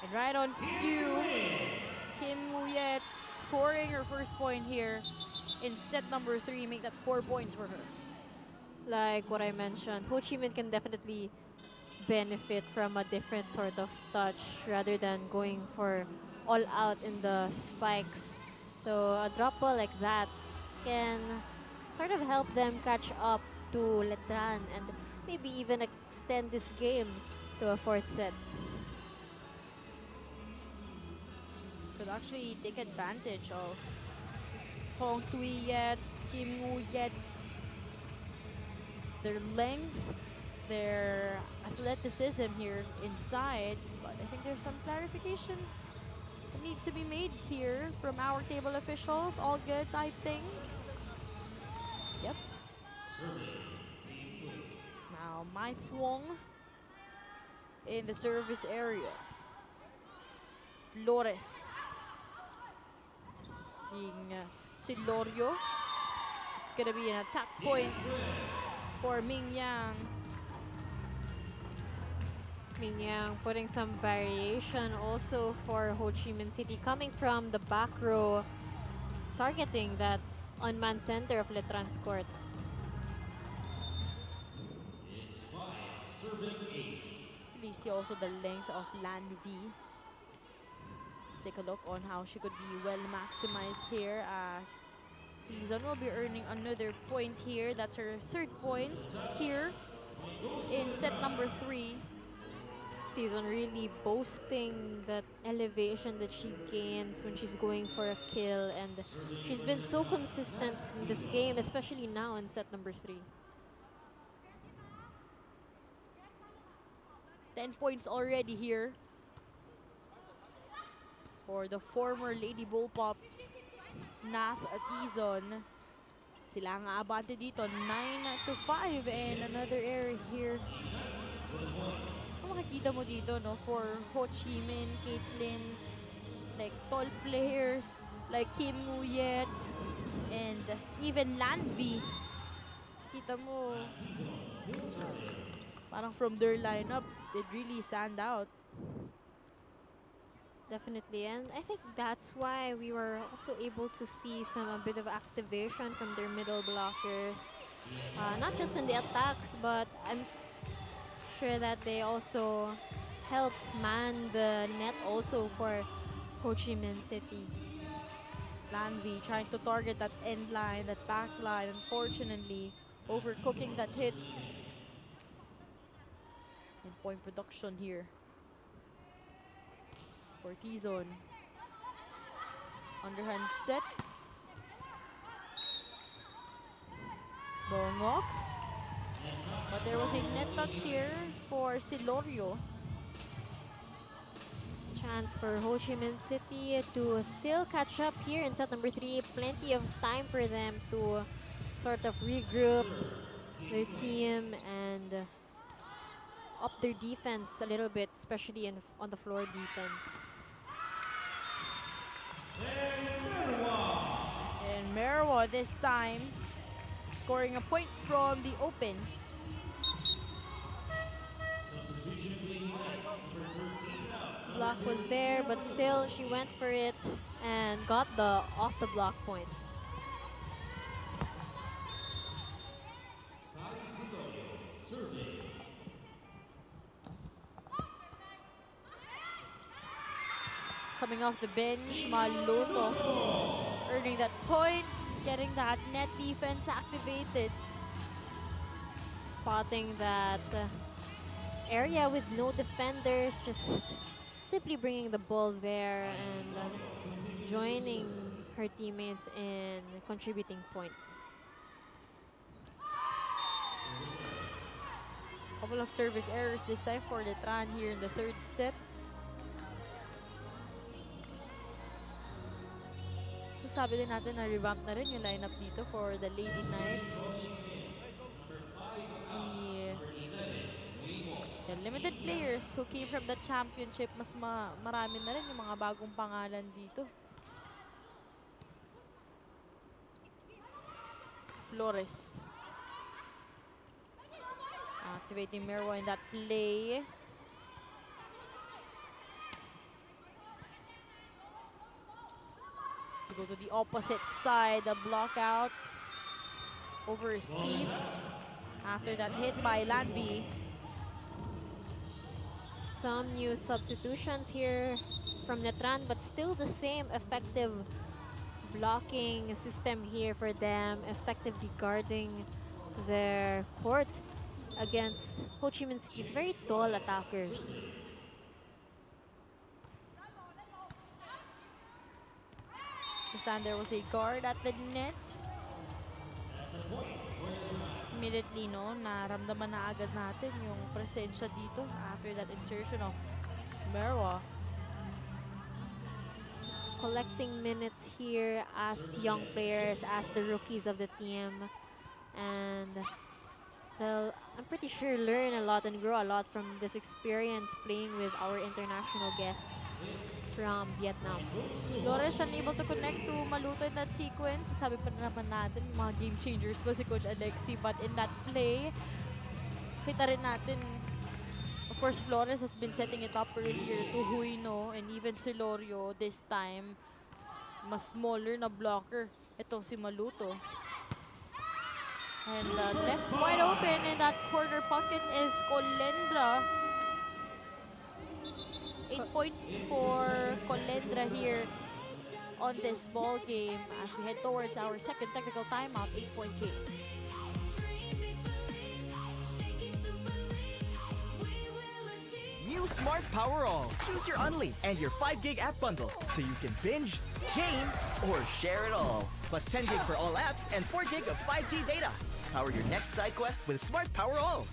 And right on cue, Kim Woo-yet scoring her first point here in set number 3, make that 4 points for her. Like what I mentioned, Ho Chi Minh can definitely benefit from a different sort of touch rather than going for all out in the spikes. So a drop ball like that can sort of help them catch up to Letran and maybe even extend this game to a 4th set. Could actually take advantage of Hong Tuyet, Kim Woo-yet, their length, their athleticism here inside. But I think there's some clarifications that need to be made here from our table officials. All good, I think. Yep. Now, Mai Fuong in the service area. Flores. Being Silorio. It's gonna be an attack point for Ming Yang. Ming Yang putting some variation also for Ho Chi Minh City coming from the back row, targeting that on-man center of Letran's court. We see also the length of Lan V. Take a look on how she could be well maximized here as Tizon will be earning another point here. That's her 3rd point here in set number 3. Tizon really boasting that elevation that she gains when she's going for a kill, and she's been so consistent in this game, especially now in set number 3. 10 points already here for the former Lady Bullpups, Nath Tizon. Sila ang abante dito, 9-5, and another error here. Kung makikita mo dito, no, for Ho Chi Minh, Caitlin, like tall players like Kim Woo-yet, and even Lanvi. Kita mo, parang from their lineup, they really stand out. Definitely, and I think that's why we were also able to see a bit of activation from their middle blockers. Not just in the attacks, but I'm sure that they also helped man the net also for Ho Chi Minh City. Lanvi trying to target that end line, that back line, unfortunately overcooking that hit. And point production here for Tizon. Underhand set. Bongok. But there was a net touch here for Silorio. Chance for Ho Chi Minh City to still catch up here in set number 3. Plenty of time for them to sort of regroup their team and up their defense a little bit, especially on the floor defense. And Merwa this time scoring a point from the open. Block was there, but still she went for it and got the off the block point. Coming off the bench, Maluto earning that point, getting that net defense activated. Spotting that area with no defenders, just simply bringing the ball there and joining her teammates in contributing points. Couple of service errors this time for Letran here in the third set. Sabi din natin na revamp na rin yung lineup dito for the Lady Knights. The limited players who came from the championship, mas marami na rin yung mga bagong pangalan dito. Flores. Activating Merwa in that play. Go to the opposite side, the block out over Steve after that hit by Landby. Some new substitutions here from Letran, but still the same effective blocking system here for them, effectively guarding their court against Ho Chi Minh City's very tall attackers. There was a guard at the net. Immediately, no, naramdaman na agad natin yung presensya dito after that insertion of Merwa. Just collecting minutes here as young players, as the rookies of the team. And they'll, I'm pretty sure, learn a lot and grow a lot from this experience playing with our international guests from Vietnam. Flores unable to connect to Maluto in that sequence. Sabi pa naman natin, mga game changers ba si Coach Alexi? But in that play, kita rin natin, of course, Flores has been setting it up earlier to Huino and even Celorio this time. Mas smaller na blocker. Ito si Maluto. And left wide open in that corner pocket is Colendra. 8 points for Colendra here on this ball game as we head towards our second technical timeout, 8-point game. New Smart Power All. Choose your Unli and your 5 gig app bundle so you can binge, game, or share it all. Plus 10 gig for all apps and 4 gig of 5G data. Power your next side quest with Smart Power All.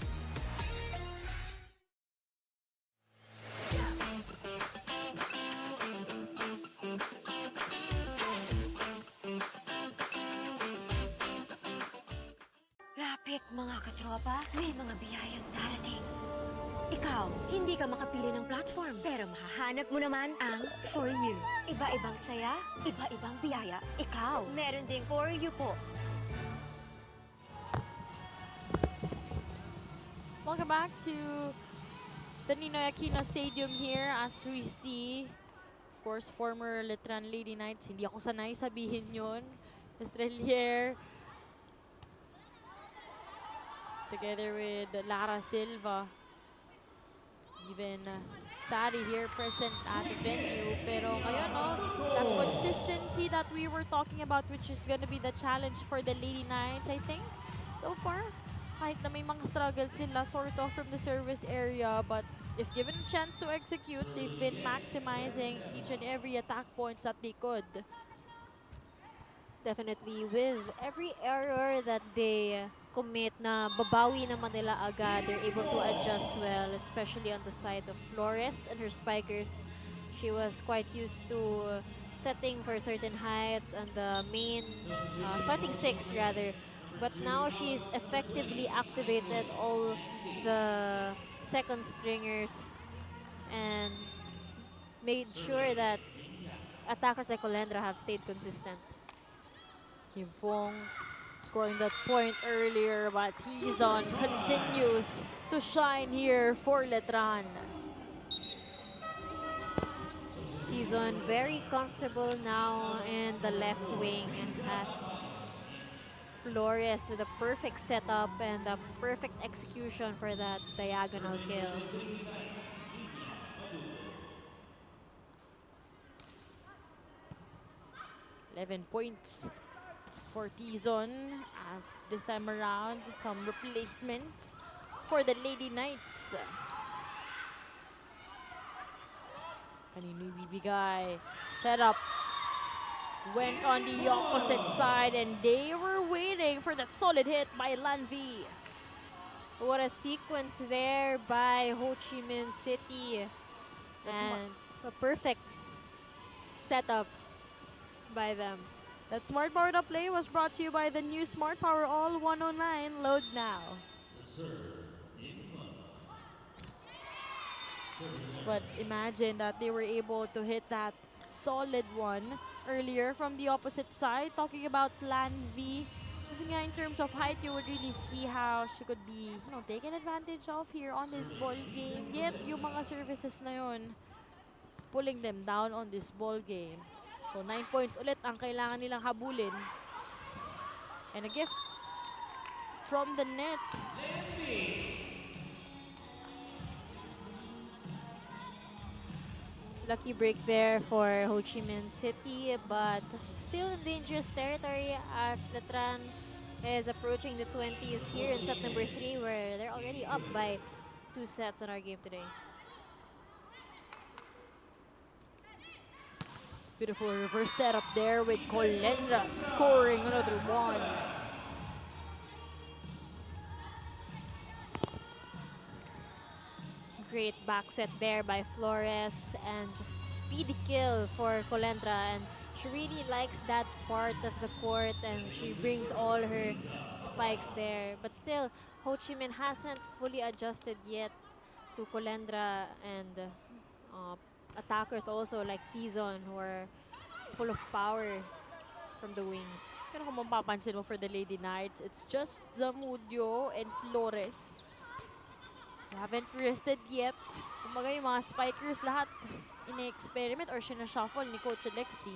Lapit mga katropa, may mga biyayang darating. Ikaw, hindi ka makapili ng platform, pero mahahanap mo naman ang For You. Iba-ibang saya, iba-ibang biyaya. Ikaw, meron ding For You po. Welcome back to the Ninoy Aquino Stadium here as we see, of course, former Letran Lady Knights. Hindi ako sanay sabihin yun. Estrelier together with Lara Silva. Even Sari here present at the venue. Pero ngayon, no, that consistency that we were talking about, which is gonna be the challenge for the Lady Knights, I think, so far. Kahit na may mga struggles sila sort of from the service area, but if given a chance to execute, they've been maximizing each and every attack points that they could. Definitely, with every error that they commit na babawi naman nila agad, they're able to adjust well, especially on the side of Flores and her spikers. She was quite used to setting for certain heights and the main starting six rather. But now she's effectively activated all the second stringers and made sure that attackers like Colendra have stayed consistent. Kim Fong scoring that point earlier, but Tizon continues to shine here for Letran. Tizon very comfortable now in the left wing and has Flores with a perfect setup and a perfect execution for that diagonal kill. $11 points for Tizon, as this time around some replacements for the Lady Knights. Kanino ibibigay? Set up. Went on the opposite side and they were waiting for that solid hit by Lanvi. What a sequence there by Ho Chi Minh City. And a perfect setup by them. That Smart Powered Up play was brought to you by the new Smart Power All 109. Load now. But imagine that they were able to hit that solid one earlier from the opposite side. Talking about Plan V. Kasi nga in terms of height, you would really see how she could be, taken advantage of here on this ball game. Yet, yung mga services na yun, pulling them down on this ball game. So, 9 points ulit ang kailangan nilang habulin. And a gift from the net. Lucky break there for Ho Chi Minh City, but still in dangerous territory as Letran is approaching the 20s here in set number 3, where they're already up by 2 sets in our game today. Beautiful reverse setup there with Colendra scoring another one. Great back set there by Flores and just speedy kill for Colendra, and she really likes that part of the court and she brings all her spikes there. But still, Ho Chi Minh hasn't fully adjusted yet to Colendra and attackers also like Tizon, who are full of power from the wings. Pero kung mapapansin mo for the Lady Knights, it's just Zamudio and Flores. They haven't rested yet. Kumbaga yung mga spikers lahat ine-experiment or sinashuffle ni Coach Alexi.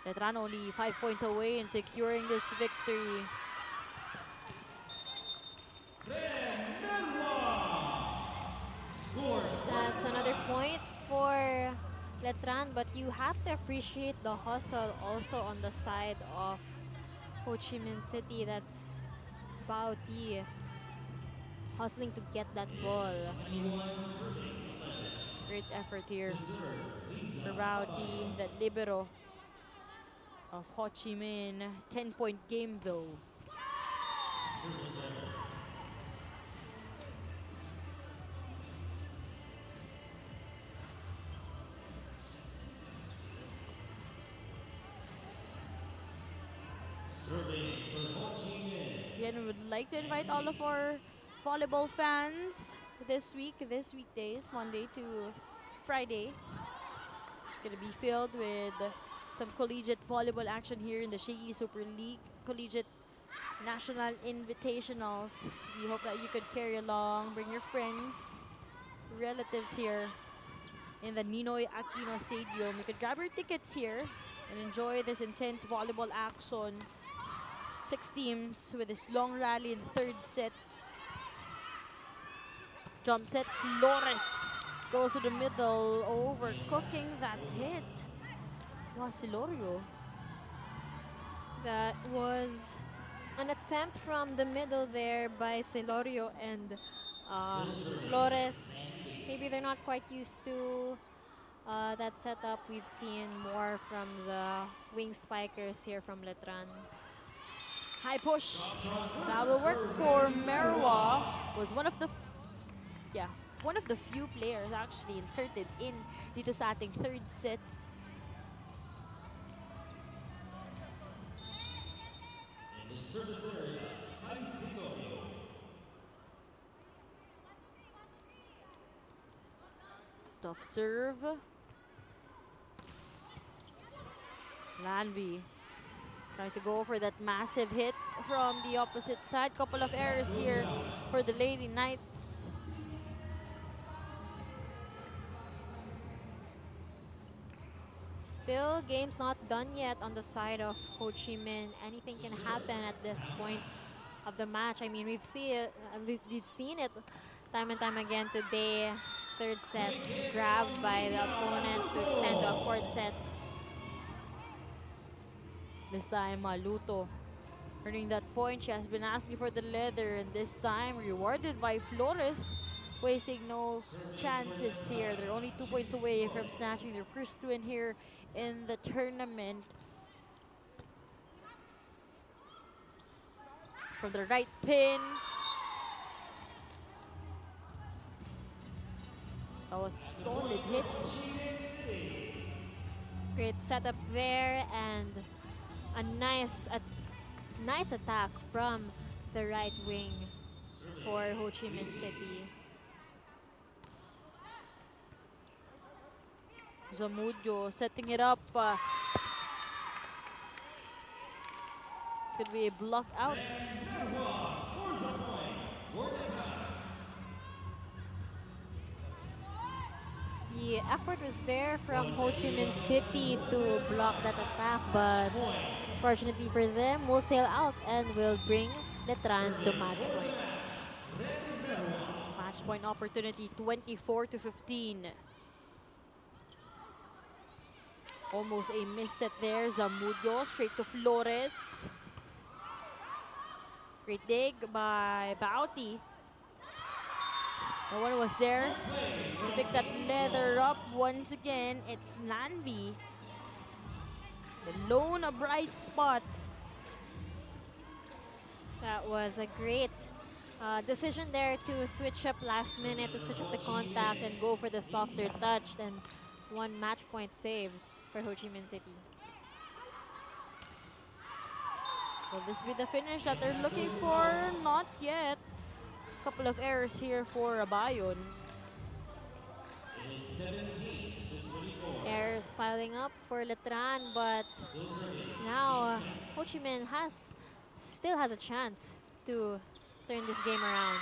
Letran only 5 points away in securing this victory. That's another point for Letran, but you have to appreciate the hustle also on the side of Ho Chi Minh City. That's Bao Ti hustling to get that ball. Great effort here for Rowdy, that libero of Ho Chi Minh. 10-point game though. Again, we would like to invite all of our volleyball fans this weekdays, Monday to Friday. It's going to be filled with some collegiate volleyball action here in the Shakey Super League, Collegiate National Invitationals. We hope that you could carry along, bring your friends, relatives here in the Ninoy Aquino Stadium. You could grab your tickets here and enjoy this intense volleyball action. 6 teams with this long rally in the 3rd set. Jump set, Flores goes to the middle, overcooking that hit. Was Silorio. That was an attempt from the middle there by Celorio and Flores. Maybe they're not quite used to that setup. We've seen more from the wing spikers here from Letran. High push. That will work for Merwa. Was one of the one of the few players actually inserted in dito sa ating third set. In the service area, Tough serve. Lanvi trying to go for that massive hit from the opposite side. Couple of errors here for the Lady Knights. Still, game's not done yet on the side of Ho Chi Minh. Anything can happen at this point of the match. I mean, we've seen it time and time again today. Third set grabbed by the opponent to extend to a fourth set. This time, Luto earning that point. She has been asking for the leather, and this time rewarded by Flores, wasting no chances here. They're only 2 points away from snatching their first win here in the tournament. From the right pin. That was a solid hit. Great setup there, and a nice attack from the right wing for Ho Chi Minh City. Zamudio setting it up. It's going to be a block out. The effort was there from Ho Chi Minh City to block that attack, but fortunately for them, will sail out and will bring Letran to match point. Match point opportunity, 24-15. Almost a miss set there. Zamudio straight to Flores. Great dig by Bauti. No one was there to pick that leather up. Once again, it's Lanvi. The lone bright spot. That was a great decision there to switch up last minute, to switch up the contact and go for the softer touch. And one match point saved for Ho Chi Minh City. Will this be the finish that they're looking for? Not yet. Couple of errors here for Abayon. Errors piling up for Letran, but now Ho Chi Minh still has a chance to turn this game around.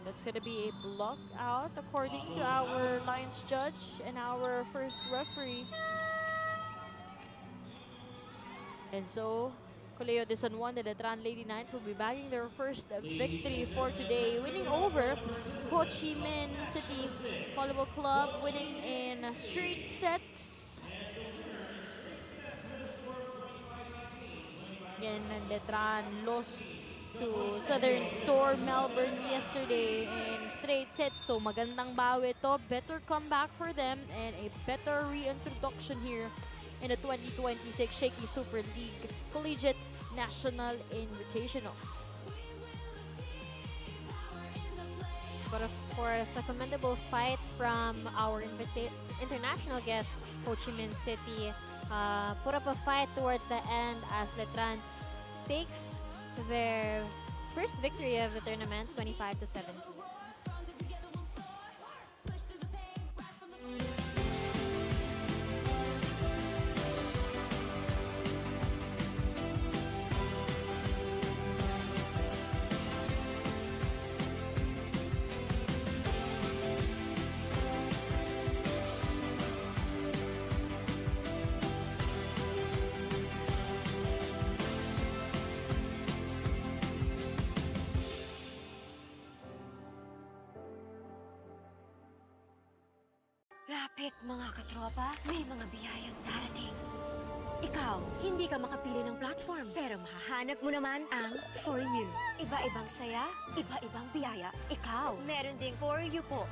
That's going to be a block out according to our lines judge and our first referee. And so, Colegio de San Juan, the Letran Lady Knights, will be bagging their first victory for today, winning over Ho Chi Minh City Volleyball Club, winning in straight sets. Again, Letran lost to Southern Store Melbourne yesterday in straight sets. So magandang bawi to, better comeback for them, and a better reintroduction here in the 2026 Shakey Super League Collegiate National Invitationals. But of course, a commendable fight from our international guest, Ho Chi Minh City. Put up a fight towards the end as Letran takes their first victory of the tournament, 25-7. Lapit mga katropa, may mga biyayang darating. Ikaw, hindi ka makapili ng platform, pero mahahanap mo naman ang For You. Iba-ibang saya, iba-ibang biyaya. Ikaw, meron ding For You po.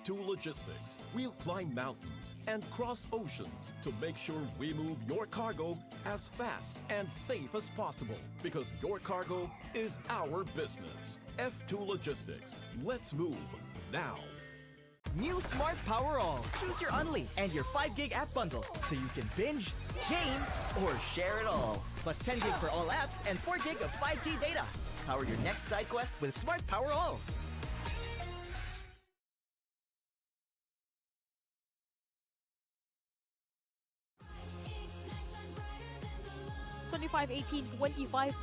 F2 Logistics. We'll climb mountains and cross oceans to make sure we move your cargo as fast and safe as possible because your cargo is our business. F2 Logistics. Let's move now. New Smart Power All. Choose your Only and your 5 gig app bundle so you can binge, game, or share it all. Plus 10 gig for all apps and 4 gig of 5G data. Power your next side quest with Smart Power All. 25-18,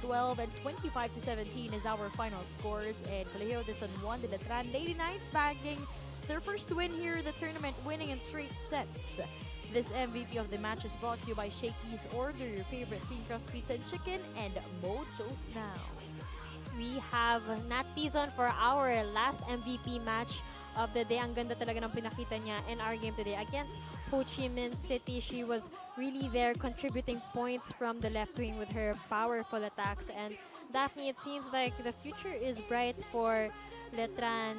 25-12, and 25-17 is our final scores. And Colegio this on 1, the Letran Lady Knights bagging their first win here in the tournament, winning in straight sets. This MVP of the match is brought to you by Shakey's. Order your favorite thin crust pizza and chicken and Mojo's now. We have Nat Tizon for our last MVP match of the day. Ang ganda talaga ng pinakita niya in our game today against Ho Chi Minh City. She was really there contributing points from the left wing with her powerful attacks. And Daphne, it seems like the future is bright for Letran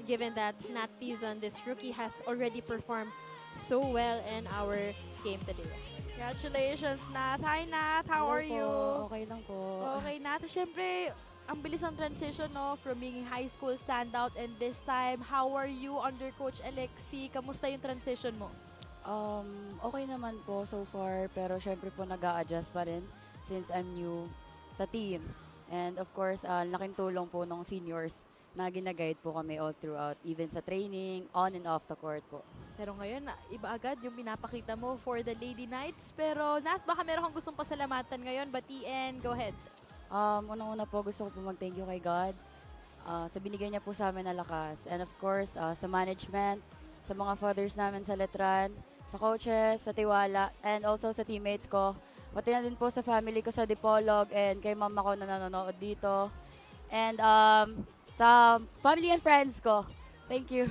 given that Nat Tizon, this rookie, has already performed so well in our game today. Congratulations, Nat. Hi, Nat. How are you? Okay lang po. Okay, Nat. Siyempre, ang bilis ng transition, no? From being a high school standout and this time, how are you under Coach Alexi? Kamusta yung transition mo? Okay naman po so far, pero syempre po nag-a-adjust pa rin since I'm new sa team. And of course, laking tulong po ng seniors na ginaguide po kami all throughout, even sa training, on and off the court po. Pero ngayon, iba agad yung pinapakita mo for the Lady Knights. Pero Nat, baka meron kang gustong pasalamatan ngayon. Batiin, go ahead. Unang-una po gusto ko po mag-thank you kay God sa binigay niya po sa amin na lakas. And of course, sa management, sa mga fathers namin sa Letran, sa coaches, sa tiwala, and also sa teammates ko. Pati na din po sa family ko sa Dipolog and kay mama ko na nanonood dito. And sa family and friends ko. Thank you.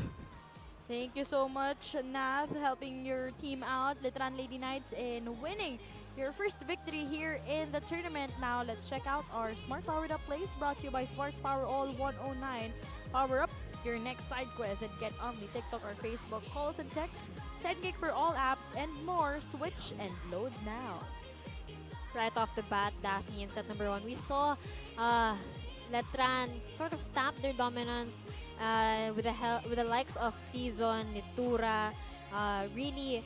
Thank you so much, Nat, helping your team out, Letran Lady Knights, in winning your first victory here in the tournament. Now, let's check out our Smart Powered Up plays brought to you by Smart's Power All 109. Power up your next side quest and get on the TikTok or Facebook calls and texts, 10 gig for all apps, and more. Switch and load now. Right off the bat, Daphne, in set number 1, we saw Letran sort of stamp their dominance with the likes of Tizon, Nitura, really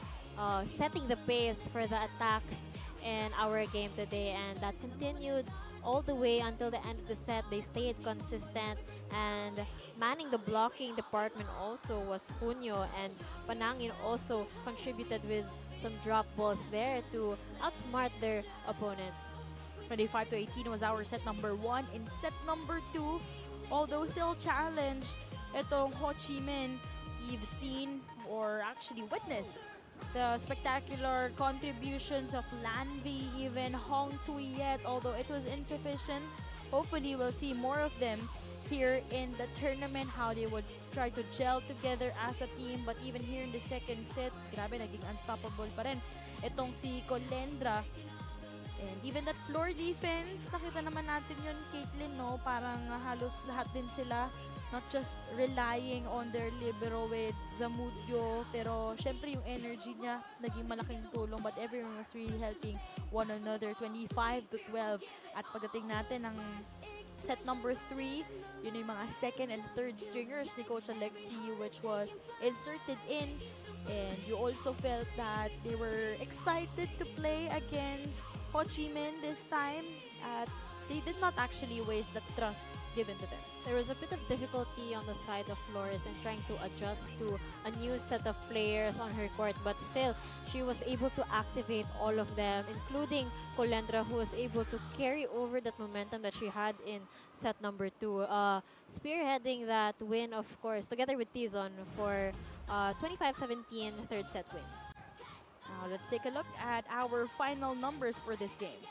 setting the pace for the attacks in our game today, and that continued all the way until the end of the set. They stayed consistent, and manning the blocking department also was Junio, and Panangin also contributed with some drop balls there to outsmart their opponents. 25-18 was our set number 1. In set number 2, although still challenged, itong Ho Chi Minh, you've seen or actually witnessed the spectacular contributions of Lanvi, even Hong Tuyet, although it was insufficient. Hopefully, we'll see more of them here in the tournament, how they would try to gel together as a team. But even here in the second set, grabe, naging unstoppable pa rin itong si Colendra. And even that floor defense, nakita naman natin yun, Caitlin, no? Parang halos lahat din sila, not just relying on their libero with Zamudio, pero syempre yung energy niya naging malaking tulong, but everyone was really helping one another. 25-12. At pagdating natin ng set number 3, yun yung mga second and third stringers ni Coach Alexi, which was inserted in. And you also felt that they were excited to play against Ho Chi Minh this time. They did not actually waste the trust given to them. There was a bit of difficulty on the side of Flores in trying to adjust to a new set of players on her court, but still, she was able to activate all of them, including Colendra, who was able to carry over that momentum that she had in set number 2, spearheading that win, of course, together with Tizon for 25-17 third set win. Now, let's take a look at our final numbers for this game.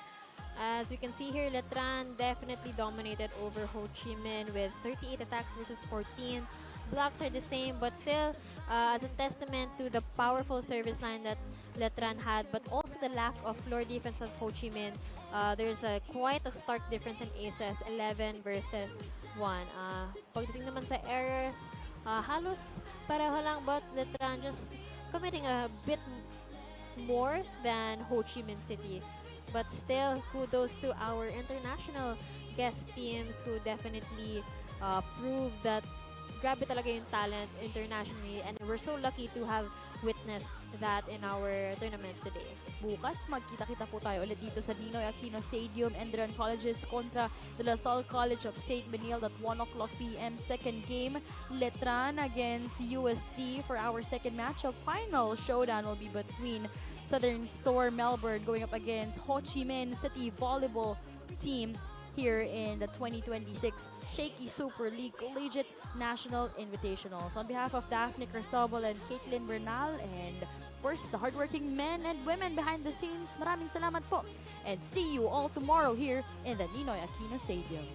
As we can see here, Letran definitely dominated over Ho Chi Minh with 38 attacks versus 14. Blocks are the same, but still, as a testament to the powerful service line that Letran had, but also the lack of floor defense of Ho Chi Minh, there's quite a stark difference in aces, 11 versus 1. Pagdating naman sa errors, halos pareho lang, but Letran just committing a bit more than Ho Chi Minh City. But still, kudos to our international guest teams who definitely proved that grabe talaga yung talent internationally, and we're so lucky to have witnessed that in our tournament today. Bukas, magkita-kita po tayo ulit dito sa Ninoy Aquino Stadium, Enderun Colleges kontra De La Salle College of St. Benilde at 1 o'clock p.m. Second game, Letran against UST for our second matchup. Final showdown will be between Southern Store Melbourne going up against Ho Chi Minh City Volleyball team here in the 2026 Shakey Super League Collegiate National Invitationals. On behalf of Daphne Cristobal and Caitlin Bernal, and of course the hardworking men and women behind the scenes, maraming salamat po. And see you all tomorrow here in the Ninoy Aquino Stadium.